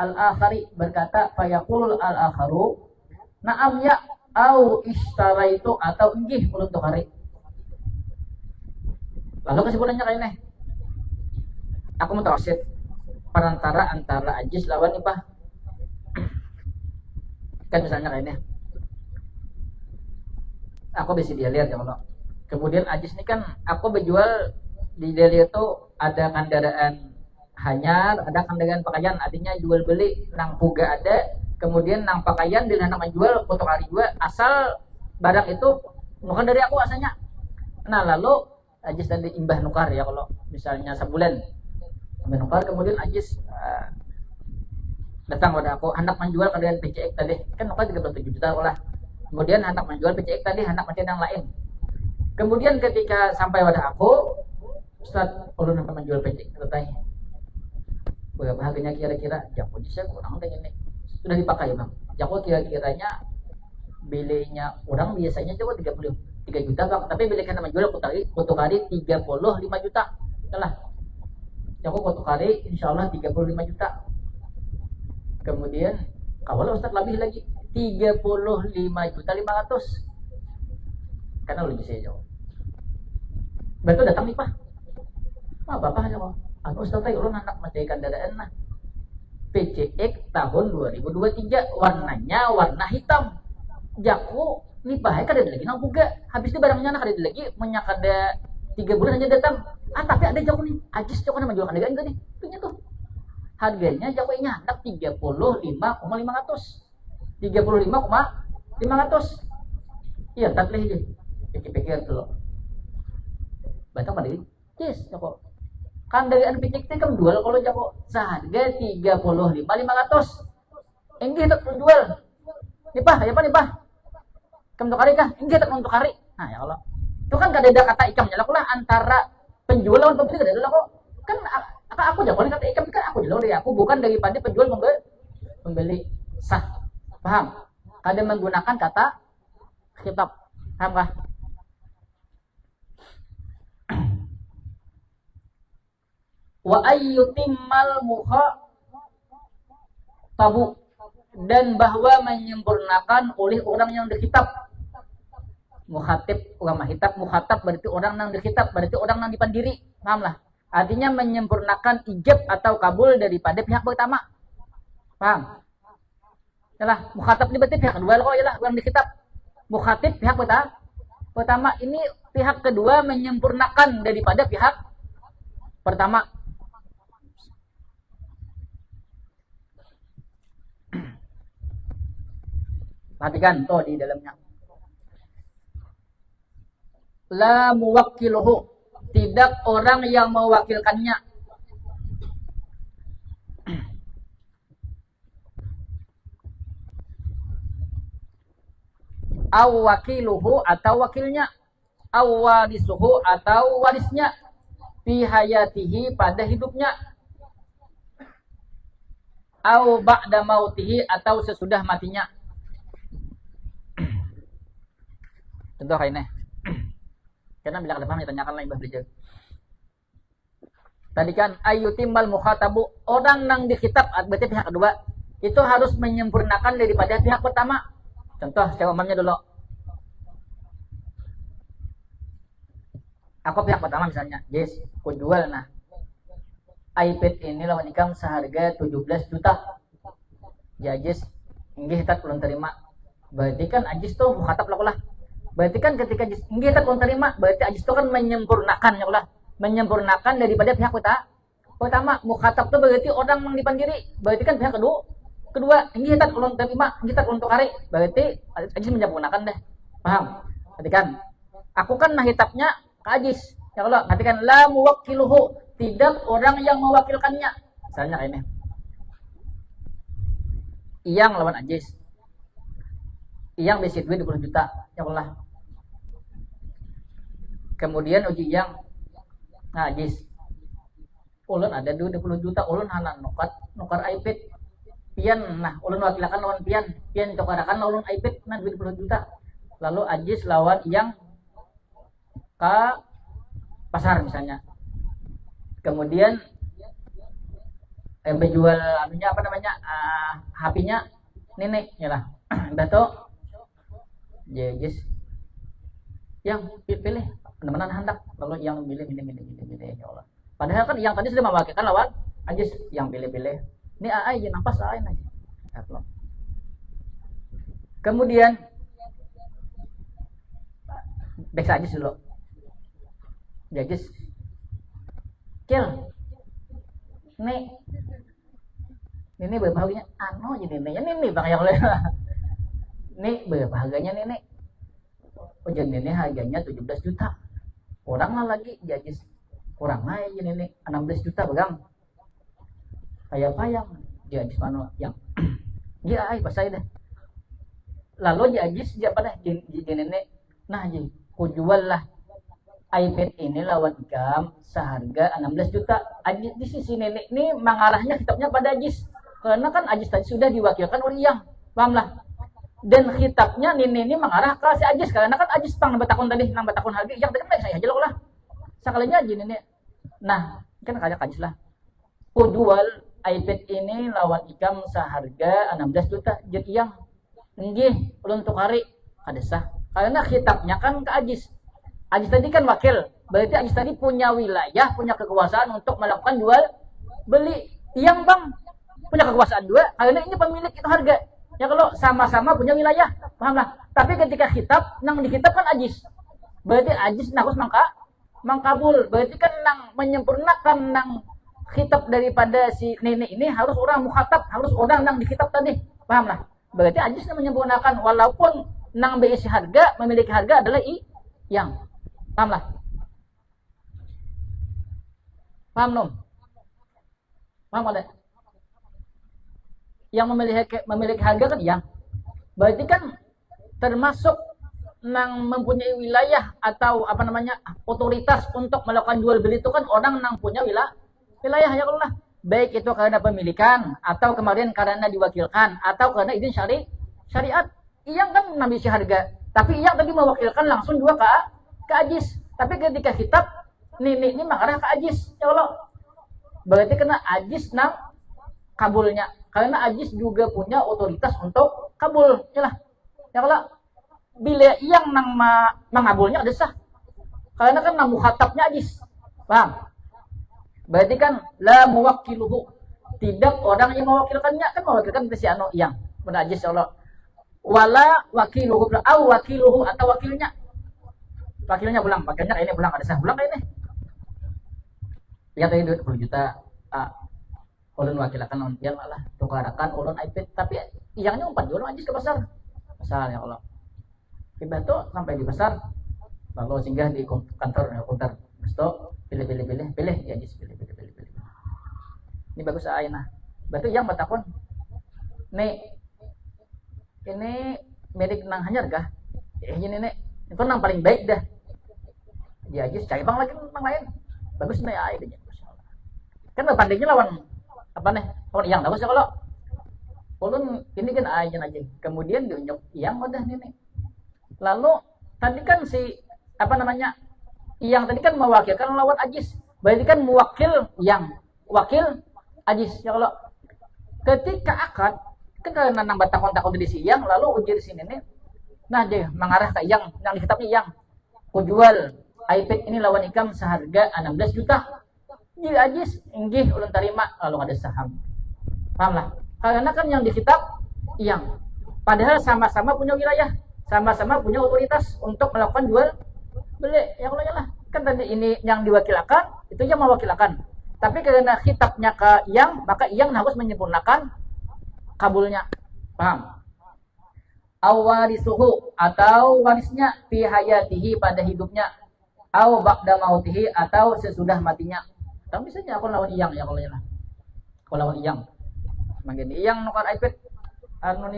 Al-akhari berkata, fayaqulu al-akharu, na'am ya, au istaraitu, atau nggih ulun tukari. Lalu kesimpulannya kayak ini. Aku mutawasit perantara antara ajis lawan nipah. Kan misalnya kayak ini. Aku bisa dia lihat ya Allah. Kemudian ajis ini kan aku berjual di Delhi itu ada kendaraan hanyar, ada kendaraan pakaian, artinya jual beli nang puga ada, kemudian nang pakaian di nang jual foto kali juga, asal barang itu bukan dari aku asalnya. Nah lalu ajis tadi imbah nukar ya kalau misalnya sebulan imbah nukar, kemudian ajis datang pada aku, hendak menjual kendaraan PCX tadi, kan nukar 37 juta lah. Kemudian hendak menjual PCX tadi, hendak mencari yang lain. Kemudian ketika sampai pada aku, Ustaz, ulun hendak menjual PCX tadi. Berapa harganya kira-kira? Jago bisa kurang dengan ini. Sudah dipakai bang. Jago kira-kiranya belinya orang biasanya coba 33 juta bang. Tapi beli kena menjual kotukari 35 juta. Itulah. Jago kotukari insya Allah 35 juta. Kemudian kalau Ustaz lebih lagi 35 juta 500. Karena lebih saya jauh. Betul datang nih Pak. Bapak aja kok. Anu Ustaz tadi ulun anak mencari kendaraan nah. PCX tahun 2023, warnanya warna hitam. Jaku nih Pak, kada lagi nang buga. Habis itu barangnya nak kada lagi, menyak ada 3 bulan aja datang. Tapi ada jaku nih. Ajis jaku menjual kendaraan tadi. Punya tuh. Harganya jaku nya hendak 35,500. 35,500. Iya, tak leh. Pikir-pikir tuh. Baca pada ini. Yes, Joko. Kan dari PCX kan jual kalau Joko seharga 35.500. Enggih tak jual. Nih Pak, ya Pak nih Pak. Kamu tukari kah? Enggih tak untuk kari. Nah, ya Allah. Itu kan gak ada kata ikam nyala lah antara penjual lawan pembeli gak ada kok. Kan aku Joko kata ikam kan aku jual dari aku, bukan daripada penjual membeli. Sah. Paham? Kadang menggunakan kata khitab. Paham kah? Wa ayyutimmal mukha tabu, dan bahwa menyempurnakan oleh orang yang dikhitab. Mukhatib ulama hitab, mukhatab berarti orang yang dikhitab, berarti orang yang dipandiri. Paham lah? Artinya menyempurnakan ijab atau kabul daripada pihak pertama. Paham? Yalah, mukhatab ini berarti pihak kedua kok, yalah orang dikhitab. Mukhatib pihak pertama, ini pihak kedua menyempurnakan daripada pihak pertama. Perhatikan tuh di dalamnya. La muwakkiluhu, tidak orang yang mewakilkannya. Aw wakiluhu, atau wakilnya. Aw warisuhu, atau warisnya. Fi hayatihi, pada hidupnya. Aw ba'da mautihi, atau sesudah matinya. Contoh kayak ini. Karena bila ada paham ditanyakan lagi belajar. Tadi kan ayyutimmal mukhatabu, orang yang dikhitab berarti pihak kedua itu harus menyempurnakan daripada pihak pertama. Contoh saya umumnya dulu. Aku pihak pertama misalnya, yes, aku jual nah. iPad ini lawan ikam seharga 17 juta. Ya yes, nggih tak belum terima. Berarti kan ajis tuh mukhatab lah. Berarti kan ketika kita ulun terima, berarti ajis itu kan menyempurnakan ya Allah, menyempurnakan daripada pihak pertama. Mukhatab itu berarti orang yang dipandiri, berarti kan pihak kedua kita ulun terima, kita ulun tukari, berarti ajis menyempurnakan deh. Paham? Berarti kan aku kan hitabnya ke ajis ya Allah, nanti kan la muwakkiluhu, tidak orang yang mewakilkannya. Misalnya kayak ini, Iyang lawan ajis, Iyang besi duit 20 juta ya Allah, kemudian uji Iyang ngajis, ulun ada duit 20 juta, ulun hana nukar iPad pian, nah ulun wakilakan lawan pian tukarakan ulun iPad nah duit 20 juta, lalu ajis lawan Iyang ke pasar misalnya, kemudian menjual anunya apa namanya HP-nya nenek ya lah. Betul yes yang pilih teman-teman hendak, lalu yang pilih ya Allah, padahal kan yang tadi sudah mewakilkan lawan ajis, yang pilih ini AI yang nafas lain aja. Kemudian back ajis dulu, ajis kill ini berbahagianya jadi ini bang yang lain nih berbahagianya nenek ini harganya 17 juta, kurang lah lagi jajis, kurang lah ya nenek 16 juta pegang kayak payang jajis mana yang dia pas saya deh, lalu jajis dia pada nenek nah jadi ku jual lah iPad ini lawan ikam seharga 16 juta. Ajis di sisi nenek ini mengarahnya kitabnya pada ajis, karena kan ajis tadi sudah diwakilkan oleh Iyang, pahamlah. Dan kitabnya nenek ini mengarah ke si ajis, karena kan ajis pang nambah takun tadi, nambah takun harga Iyang tadi kan saya aja lah. Sekalinya aja nenek. Nah, kan kayak ajis lah. Ku jual iPad ini lawan ikam seharga 16 juta. Jadi Iyang nggih ulun tukari ada sah. Karena kitabnya kan ke ajis. Ajis tadi kan wakil, berarti ajis tadi punya wilayah, punya kekuasaan untuk melakukan jual beli. Yang bang punya kekuasaan juga, karena ini pemilik itu harga. Ya kalau sama-sama punya wilayah, pahamlah. Tapi ketika kitab, nang di kitab kan ajis, berarti ajis nakus mangkabul, berarti kan nang menyempurnakan nang kitab daripada si nenek ini harus orang mukhatab, harus orang nang di kitab tadi, pahamlah. Berarti ajis menyempurnakan, walaupun nang BIC harga memiliki harga adalah yang pahamlah. Paham nom? Paham ada? Yang memiliki harga kan yang berarti kan termasuk nang mempunyai wilayah atau apa namanya otoritas untuk melakukan jual beli itu kan orang nang punya wilayah ya Allah, baik itu karena pemilikan atau kemarin karena diwakilkan atau karena izin syariat. Yang kan ngambil si harga, tapi yang tadi mewakilkan langsung juga ke ajis, tapi ketika kitab ini mengarah ke ajis ya Allah, berarti kena ajis nang kabulnya, karena ajis juga punya otoritas untuk kabul ya Allah. Bila yang nang mengabulnya ada sah, karena kan nang mukhatabnya ajis, paham? Berarti kan la muwakkiluhu, tidak orang yang mewakilkannya, kan mewakilkan si anu yang benar ajis ya Allah. Wala wakiluhu au wakiluhu atau wakilnya pulang, pakainya kayak ini pulang, ada sah pulang kayak ini. Yang tadi duit 10 juta, ulun wakilakan lawan pian lah, tukarakan ulun iPad, tapi iyangnya 4 juta ajis ke pasar ya Allah. Tiba tuh sampai di pasar, lalu singgah di kantor resto, pilih ya ajis, pilih. Ini bagus nah. Berarti yang batakon nih ini milik nang hanyar kah? Ini nih itu nang paling baik dah. Dia aja cari bang lagi nang lain. Bagus nih idenya. Kan bandingnya lawan apa nih? Lawan yang bagus ya kalau ulun ini kan aja. Kemudian diunjuk yang udah nih. Lalu tadi kan si apa namanya? Yang tadi kan mewakilkan lawan ajis. Berarti kan mewakil yang wakil ajis ya kalau ketika akad kan karena nang takon di siang lalu uji di sini nih, nah dia mengarah ke yang di kitabnya yang ku jual iPad ini lawan ikam seharga 16 juta. Jadi ajis inggih ulun terima, lalu ada saham. Paham lah? Karena kan yang di kitab yang padahal sama-sama punya wilayah. sama-sama punya otoritas untuk melakukan jual beli. Ya kalau lah kan tadi ini yang diwakilkan itu yang mewakilkan, tapi karena khitabnya ke yang, maka yang harus menyempurnakan kabulnya. Paham? Awarisuhu, atau warisnya fi hayatihi, pada hidupnya, au ba'da mautihi, atau sesudah matinya. Tapi misalnya aku lawan iyang ya kalau lah. Aku lawan iyang. Manggen iyang nukar iPad anu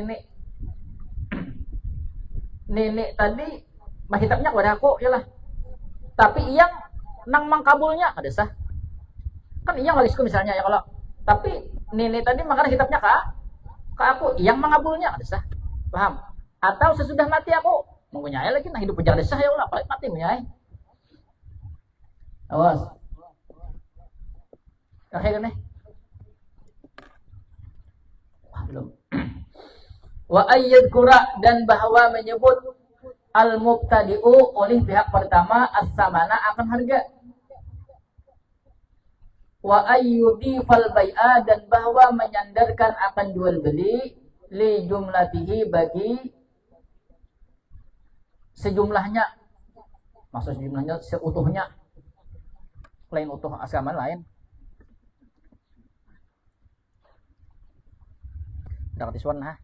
nenek tadi mahitapnya kepada aku ya lah. Tapi iyang nang mangkabulnya ada sah. Kan iyang walisku misalnya ya kalau. Tapi nenek tadi makanya kitabnya ke aku, iyang mangkabulnya ada sah. Paham? Atau sesudah mati aku mempunyai lagi, nah hidup ada sah ya Allah, apalagi mati mempunyai. Awas. Akhirnya nih. Wah, belum. Wa ayyadkura, dan bahwa menyebut al-mubtadi'u oleh pihak pertama as-samana akan harga. Wa ayyudifal bai'a, dan bahwa menyandarkan akan jual beli li jumlatihi, bagi sejumlahnya. Maksud sejumlahnya seutuhnya. Lain utuh asama lain. Dapat iswan ha.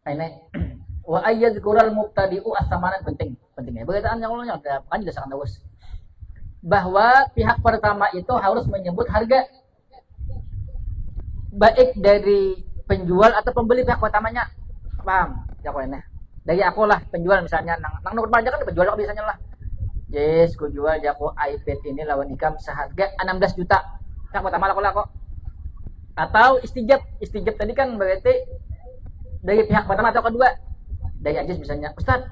Ini wa ayyadkural mubtadi'u as-samanan, penting ya. Berkaitan yang ulangnya kan juga sangat bagus. Bahwa pihak pertama itu harus menyebut harga, baik dari penjual atau pembeli pihak pertamanya. Paham? Ya kok ini. Dari aku lah penjual misalnya, nang nomor pajak kan penjual kok biasanya lah. Yes, ku jual aku iPad ini lawan ikam seharga 16 juta. Pihak pertama lah kok. Atau istijab tadi kan berarti dari pihak pertama atau kedua. Dari Ajis misalnya, Ustaz,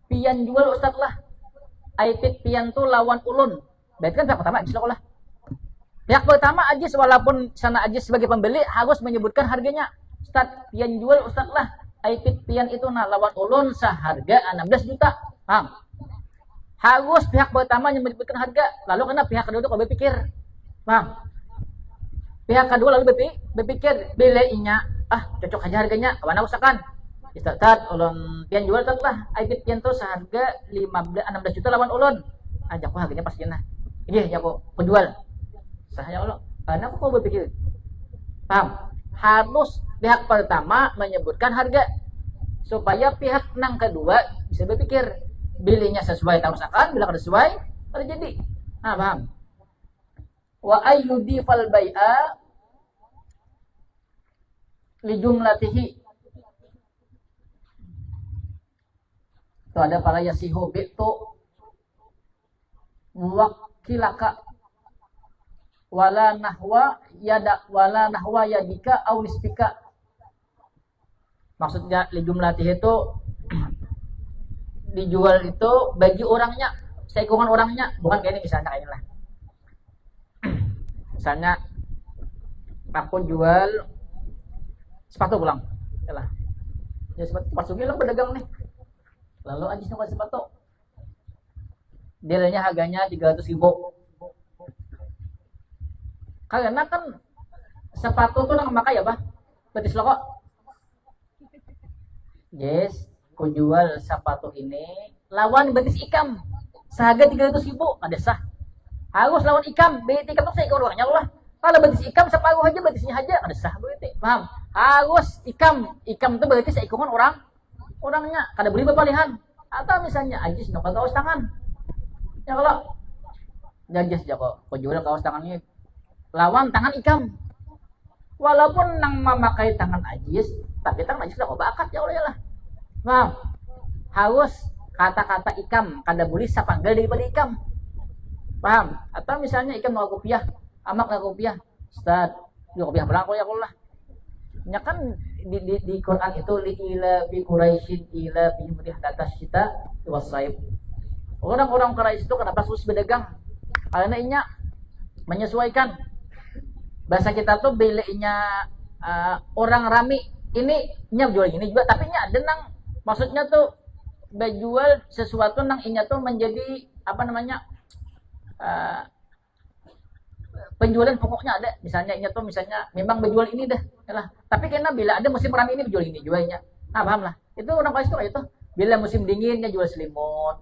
pian jual Ustaz lah. iPad pian tuh lawan ulun. Berarti kan pihak pertama Ajis lah. Pihak pertama Ajis, walaupun sana Ajis sebagai pembeli harus menyebutkan harganya. Ustaz, pian jual Ustaz lah. iPad pian itu lawan ulun seharga 16 juta. Paham? Harus pihak pertama yang menyebutkan harga. Lalu kena pihak kedua itu kalau berpikir. Paham? Pihak kedua lalu berpikir, bilainya, cocok aja harganya, kawan usahakan. Ustaz, ulun pian jual tak lah. iPad pian tuh seharga 16 juta lawan ulun. Ajak aku harganya pasti nah. Iya, ya aku penjual. Sahnya ulun. Karena aku mau berpikir. Paham? Harus pihak pertama menyebutkan harga supaya pihak nang kedua bisa berpikir, belinya sesuai tak usahakan, bila kada sesuai terjadi. Nah, paham? Wa ayyudifal bai'a li jumlatihi. Itu ada para yasihu bi'tu wakilaka wala nahwa yadika au nisbika. Maksudnya li jumlatihi itu dijual itu bagi orangnya, seikungan orangnya, bukan kayak ini misalnya kayak inilah. Misalnya aku jual sepatu pulang, yalah. Ya sepatu hilang pedagang nih. Lalu Ajis nukar sepatu. Dealnya harganya 300.000. Karena kan sepatu tuh nang makai apa? Betis lo kok. Yes, ku jual sepatu ini lawan betis ikam seharga 300.000, ada sah. Harus lawan ikam, betis ikam tuh seekor orangnya lah. Kalau betis ikam separuh aja, betisnya aja ada sah berarti. Paham? Harus ikam tuh berarti seekongan orangnya. Kada beli berpalihan. Atau misalnya Ajis nukar kaos tangan. Ya kalau Ajis jako ku jual kaos tangan ini lawan tangan ikam. Walaupun nang memakai tangan Ajis, tapi tangan Ajis kok bakat ya Allah. Paham? Harus kata-kata ikam, kada boleh sapanggal daripada ikam. Paham? Atau misalnya ikam mau kopiah, amak nak kopiah. Ustaz, yo kopiah berang ya Allah. Ya kan di Quran itu li ila bi quraisyin ila bi mudihdatas kita wasaib. Orang-orang Quraisy itu kenapa susah berdagang? Karena inya menyesuaikan. Bahasa kita tuh belinya orang rami ini nya jual gini juga, tapi nya ada nang maksudnya tuh berjual sesuatu nang inya tuh menjadi apa namanya penjualan pokoknya ada. Misalnya inya tuh misalnya memang berjual ini dah, yalah. Tapi karena bila ada musim rami ini berjual ini jualnya. Nah, paham lah. Itu orang Paris itu kayak itu. Bila musim dinginnya jual selimut,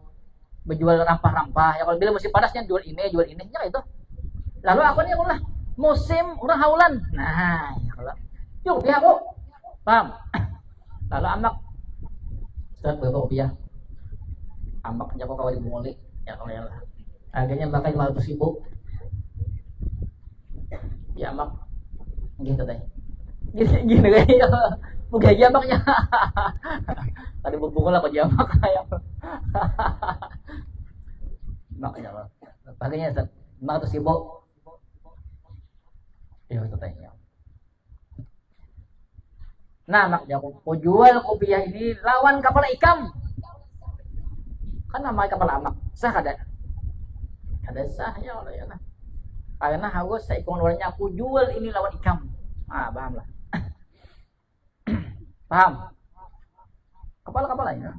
berjual rampah-rampah. Ya kalau bila musim panasnya jual ini, ya itu. Lalu aku nih lah musim orang haulan. Nah, ya kalau yuk ya aku. Paham? Lalu amak Ustaz berapa rupiah? Amak aja kok kawal dimulai. Ya kalau ya lah. Harganya bakal 500.000. Ya amak gitu deh. Gini kayak bukan jamaknya. Tadi berbunga lah ke jamak kayak. Makanya lah. Harganya 500.000. Ya itu tanya. Nah, maknya aku jual kopiah ini lawan kapal ikam. Kan nama kapal amak. Sah kada? Kada sah ya Allah ya. Karena harus saya ikon warnanya aku jual ini lawan ikam. Ah, paham lah. Paham? Kapal-kapal lainnya.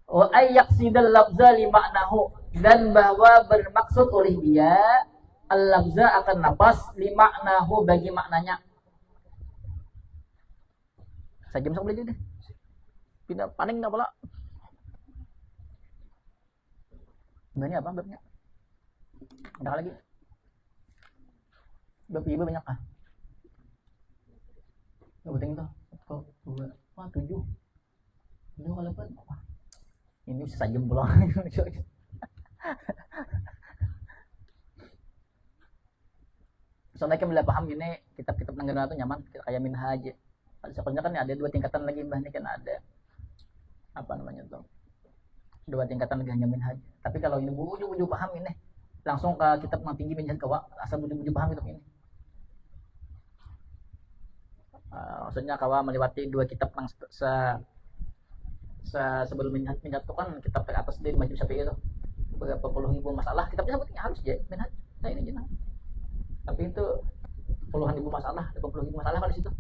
Wa ayyaqsidal lafza li ma'nahu, dan bahwa bermaksud oleh dia al-lafza akan nafas li ma'nahu bagi maknanya. Sajam sok boleh deh. Pindah paning dah pula. Ini apa babnya? Ada lagi? Bab ibu banyak ah. Gak penting tuh. Kok 2, 7. 2 kali 8. Wah. Ini bisa sajam pulang. Soalnya bila paham ini kitab-kitab negara itu nyaman, kayak Minhaj. Sebenarnya kan ada 2 tingkatan lagi Mbah, ini kan ada apa namanya tuh, 2 tingkatan lagi hanya Minhaj. Tapi kalau ini buju paham ini langsung ke kitab yang tinggi Minhaj kawa, asal buju paham kitab ini. Maksudnya kawa melewati 2 kitab yang sebelum Minhaj itu kan kitab teratas di Majmu Syafi'i itu berapa puluh ribu masalah, kitabnya sebetulnya harus ya Minhaj. Saya ini jenah. Tapi itu puluhan ribu masalah, 20 ribu masalah kalau di situ.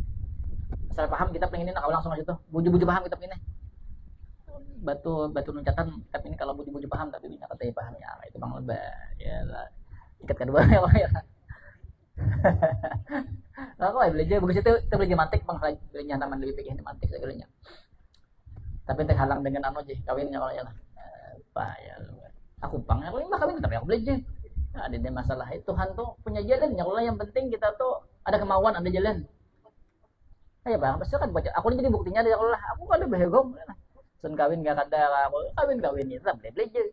Asal paham kitab yang ini nak langsung aja tuh. Buju paham kitab ini. Batu loncatan kitab ini kalau buju paham, tapi banyak kata paham ya. Itu Bang Lebah. Ya lah. Tingkat kedua ya. Lah kok belajar bagus itu kita belajar mantik Bang, belajar taman lebih pikir mantik segalanya. Tapi terhalang dengan anu aja kawinnya kalau ya lah. Apa ya lu. Aku Bang, aku ini kawin tapi aku belajar. Nah, ada masalah itu Tuhan tuh punya jalan ya Allah, yang penting kita tuh ada kemauan, ada jalan. Ya Bang, pasti kan baca. Aku ini jadi buktinya dari Allah. Aku kan ada behegong. Sun kawin enggak ada, aku kawin itu tak belajar.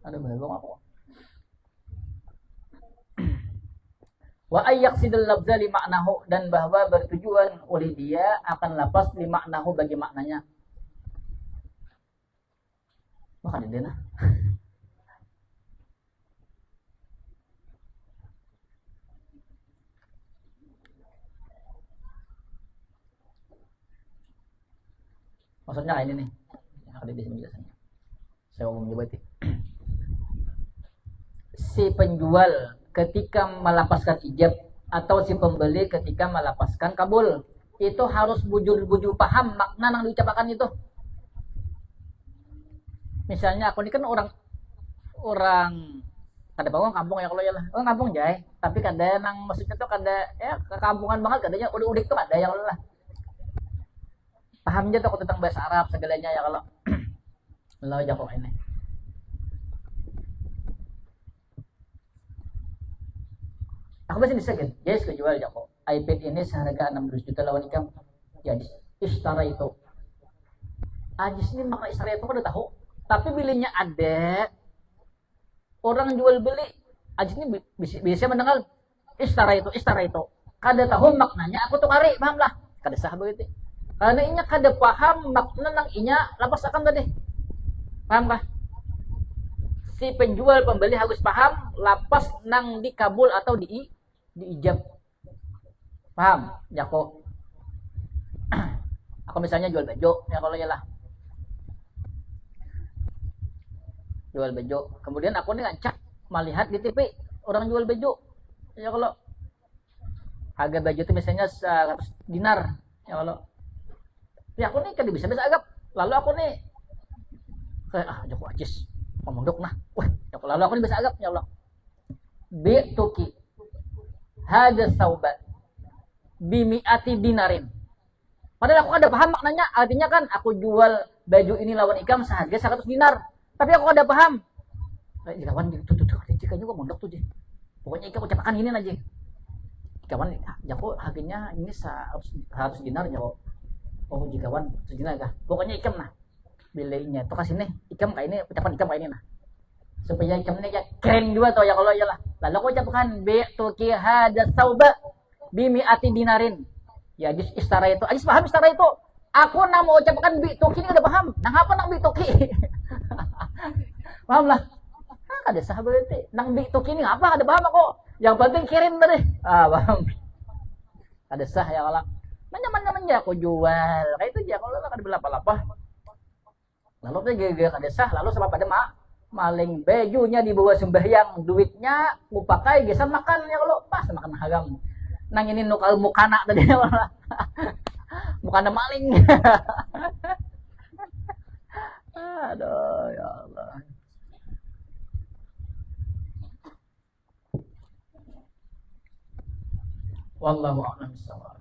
Ada behegong aku. Wa ayyaqsidul lafza li ma'nahu, dan bahwa bertujuan oleh dia akan lafaz li ma'nahu bagi maknanya. Maka dia nah. Maksudnya kayak ini nih. Ada di sini penjelasannya. Saya mau menyebut si penjual ketika melapaskan ijab atau si pembeli ketika melapaskan kabul, itu harus bujur paham makna yang diucapkan itu. Misalnya aku ini kan orang kada bangun kampung ya kalau ya lah. Oh kampung jay, tapi kada nang maksudnya tuh kada ya kekampungan banget, kadanya udik tuh kada ya lah. Paham aja tuh tentang bahasa Arab segalanya ya kalau lo aja kok ini. Aku masih bisa kan? Yes, kejual ya kok. iPad ini seharga 16 juta lawan ikam. Jadi istara itu. Ajis ini makna istara itu udah tahu. Tapi belinya ada orang jual beli. Ajis ini bisa mendengar istara itu. Kada tahu maknanya. Aku tuh kari, paham lah. Kada sah begitu. Karena inya kada paham makna nang inya lapas akan tadi. Paham kah? Si penjual pembeli harus paham lapas nang dikabul atau diijab. Paham? Jako. Aku misalnya jual baju, ya kalau ya lah. Jual baju. Kemudian aku nih ngancak melihat di TV orang jual baju. Ya kalau harga baju itu misalnya 100 dinar. Ya kalau ya aku nih kan bisa agap. Lalu aku nih kayak Joko Ajis ngomong dok nah. Wah, lalu aku nih bisa agap ya Allah. Bi'tuki hadza sauban bimi'ati dinarin. Padahal aku ada paham maknanya, artinya kan aku jual baju ini lawan ikam seharga 100 dinar. Tapi aku ada paham. Kawan tuh, jika juga mondok tuh, pokoknya ikam ucapkan ini aja. Kawan, jago harganya ini 100 dinar jago. Oh, jikawan 100 dinar kah? Pokoknya ikam nah. Bilainya tuh kasih nih, ikam kayak ini, ucapan ikam kayak ini nah. Supaya ikam ini ya keren juga tuh ya kalau ya lah. Lalu aku ucapkan bi'tuki hadza sauba bimi'ati dinarin. Ya Ajis istara itu, Ajis paham istara itu. Aku nak mau ucapkan bi'tuki ini udah paham. Nang apa nang bi'tuki? Paham lah. Nah, kada sah berarti. Nang bi'tuki ini apa kada paham aku. Yang penting kirim tadi. Paham. Kada sah ya kalau. Nyaman-nyaman ya aku jual. Kayak itu aja kalau kada berlapa-lapa. Lalu tuh gaya kada sah, lalu sebab pada maling bajunya dibawa sembahyang, duitnya ku pakai gesan makan ya kalau pas makan haram. Nang ini nukal mukana tadi malah. Mukana maling. Aduh ya Allah. Wallahu a'lam bishawab.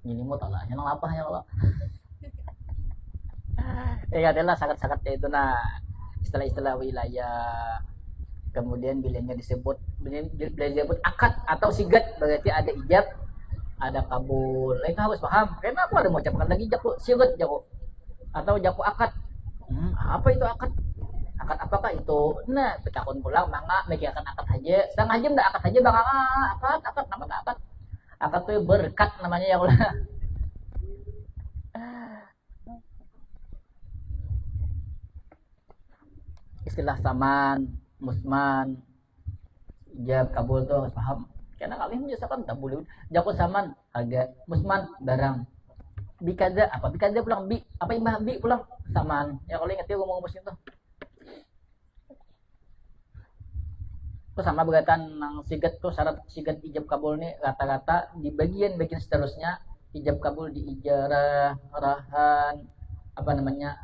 Ini mau talanya nang apa ya Allah. Adalah sangat-sangat itu nah istilah-istilah wilayah. Kemudian bilanya disebut akad atau sigat, berarti ada ijab, ada kabul. Itu harus paham. Karena aku ada mau ucapkan lagi jago sigat jago atau jago akad. Apa itu akad? Akad apakah itu? Nah, petakun pulang mangga mikirkan akad aja. Sedang aja ndak akad aja bang akad namanya akad. Akad tuh berkat namanya ya Allah. Istilah saman, musman, ijab, kabul tuh harus paham. Karena kalian biasakan tak boleh. Jago saman, harga, musman, barang. Bikaza, apa bikaza pulang? Apa imah bi pulang? Saman. Ya kalau ingat ya ngomong muslim tuh. Itu sama berkaitan nang sigat tuh syarat sigat ijab kabul nih rata-rata di bagian-bagian seterusnya ijab kabul di ijarah, rahan, apa namanya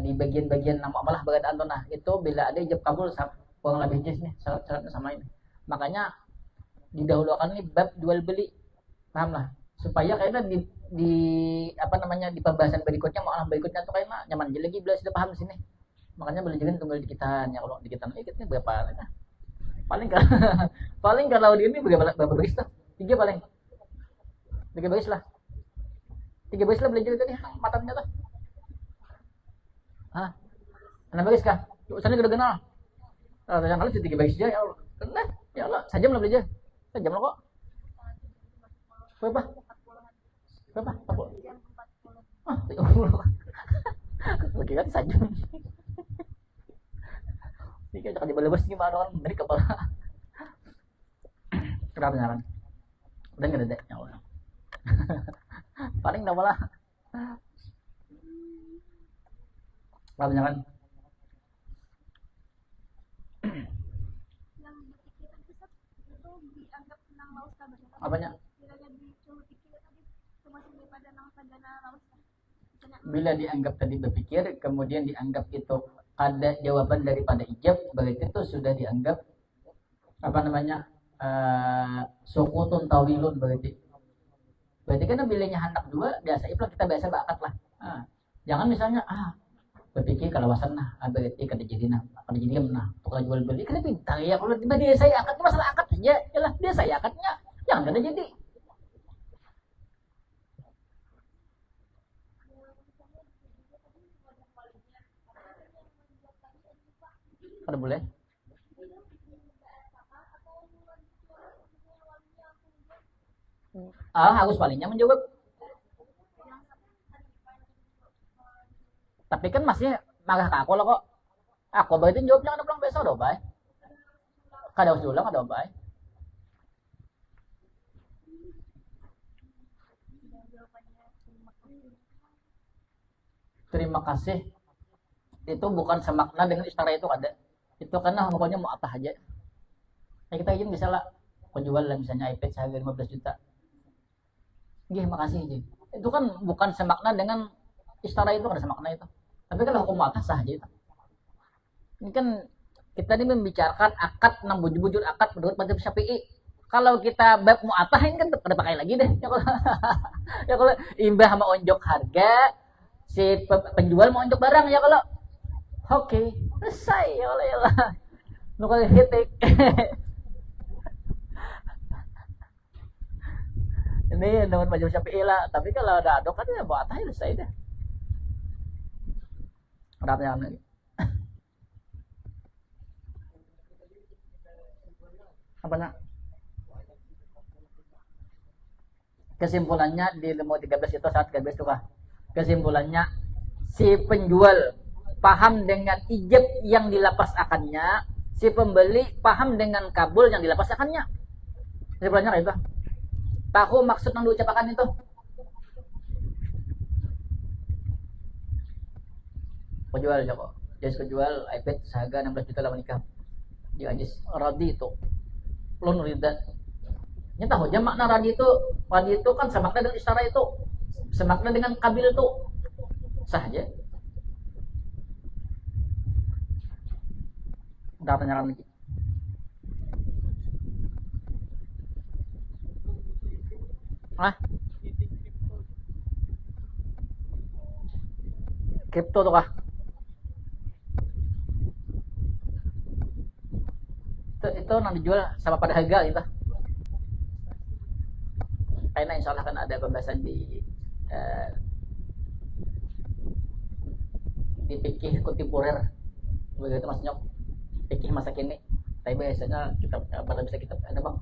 di bagian-bagian nama malah berkaitan tuh nah itu bila ada ijab kabul kurang lebih jelas nih syarat-syaratnya sama ini. Makanya didahulukan nih bab jual beli, paham lah supaya kayaknya di apa namanya di pembahasan berikutnya malah berikutnya tuh kayaknya nyaman aja lagi bila sudah paham sini. Makanya boleh juga tunggu di kita ya kalau di kita ikutnya berapa ya? Paling paling kalau di ini berapa baris tuh 3 paling 3 baris lah 3 baris lah belajar tadi matanya tuh ah 6 baris kah sana udah kenal yang kali 3 baris aja ya Allah nah ya Allah sajam lah belajar sajam lah kok berapa 40 lagi kan sajam ini kayak di balebas gimana orang dari kepala kenapa nyaran udah nggak ada ya Allah paling dah malah kenapa nyaran apanya bila dianggap tadi berpikir kemudian dianggap itu ada jawaban daripada ijab berarti itu sudah dianggap apa namanya sukutun tawilun berarti kan bilanya hendak 2 biasa itu kita biasa bakat lah jangan misalnya berpikir kalawasan nah berarti kada jadi nah tukar jual beli kan pintar ya kalau tiba dia saya akad masalah akad saja yalah dia saya akadnya jangan kada jadi kada boleh harus palingnya menjawab tapi kan masih marah ke aku lah kok aku berarti jawabnya kada pulang besok doh bay kada usah ulang kada bay terima kasih itu bukan semakna dengan istara itu ada itu karena pokoknya mau apa aja kita izin bisa lah aku jual lah misalnya iPad seharga 15 juta gih makasih aja itu kan bukan semakna dengan istara itu ada semakna itu tapi kalau aku mau atas sah aja itu ini kan Kita ini membicarakan akad nang bujur-bujur akad menurut mazhab Syafi'i. Kalau kita bab mu'atahin kan pada pakai lagi deh. Ya kalau ya kalau imbah sama onjok harga, si penjual mau onjok barang ya kalau oke, selesai ya kalau ya lah. Nukel hitik. Ini menurut mazhab Syafi'i lah, tapi kalau ada adok kan ya mu'atahin selesai deh. Rapnya lagi. Apanya? Kesimpulannya di lembar 13 itu saat 13 itu kah? Kesimpulannya si penjual paham dengan ijab yang dilapas akannya, si pembeli paham dengan kabul yang dilapas akannya. Kesimpulannya kayak itu. Tahu maksud yang diucapkan itu. Penjual Joko. Jadi kejual iPad seharga 16 juta lah menikah. Dia ajis radi itu. Lon rida. Nya tahu aja makna radi itu kan semakna dengan isyara itu. Semakna dengan kabil itu. Sah aja. Udah tanyakan lagi. Ah? Kripto tuh kah? Itu nanti dijual sama pada harga gitu. Kayaknya insya Allah kan ada pembahasan eh, di fikih kontemporer begitu Mas Nyok, fikih masa kini. Tapi biasanya kitab pada bisa kitab ada bang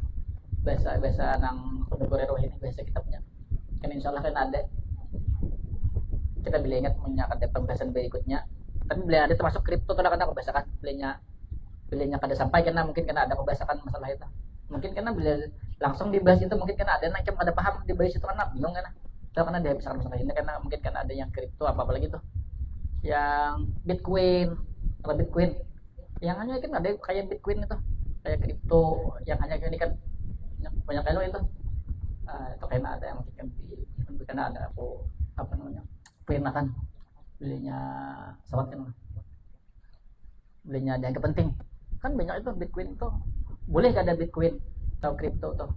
bahasa nang kontemporer ini bahasa kitabnya kan insya Allah kan ada, kita bila ingat punya ada pembahasan berikutnya, tapi bila ada termasuk kripto kadang-kadang pembahasan belinya kada sampai karena mungkin karena ada pembahasan masalah itu, mungkin karena bila langsung dibahas itu mungkin karena ada macam ada paham dibahas itu karena bingung kan, karena dia bisa masalah ini karena mungkin karena ada yang kripto apa lagi tuh yang Bitcoin atau Bitcoin yang hanya kan ada kayak Bitcoin itu kayak kripto yang hanya ini kan banyak kali itu. Itu karena ada yang mungkin karena ada aku apa namanya pernah kan belinya pesawat kan belinya dianggap penting kan banyak itu Bitcoin itu boleh ada Bitcoin atau kripto tuh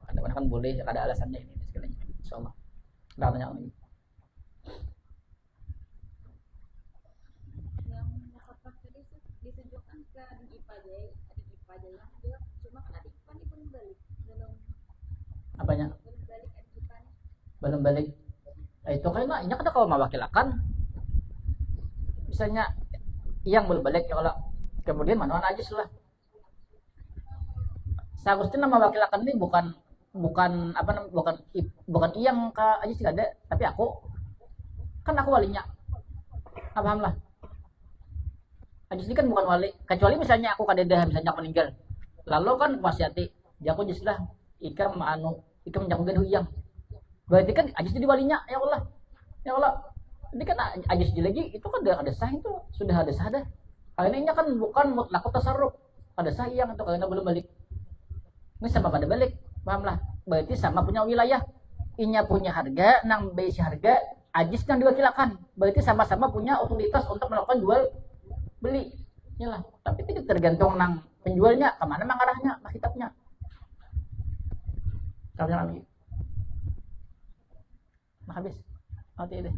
ada kan boleh ada alasannya ini segalanya insyaallah nggak banyak lagi.
Yang apa tadi ditunjukkan ke adik IPA yang dia cuma kan adik IPA ini belum balik
Apanya?
belum balik adik IPA
Belum balik. Itu karena ini kan kalau mewakilakan misalnya yang belum balik ya kalau kemudian manuan aja lah. Seharusnya nama wakilakan ini bukan apa namanya bukan yang ke aja sih ada tapi aku kan aku walinya. Paham lah. Ajis ini kan bukan wali kecuali misalnya aku kadedah misalnya aku meninggal lalu kan wasiati ya aku jislah ikam menjakukan huyang berarti kan ajis jadi walinya ya Allah ini kan ajis lagi itu kan udah ada sah itu sudah ada sah dah kali ini kan bukan mutlak tasarruf ada sah yang atau kalian belum balik ini sama pada balik paham lah berarti sama punya wilayah inya punya harga nang besi harga ajis yang diwakilkan berarti sama-sama punya otoritas untuk melakukan jual beli lah tapi itu tergantung nang penjualnya kemana mengarahnya mas kitabnya kalau lagi habis mati deh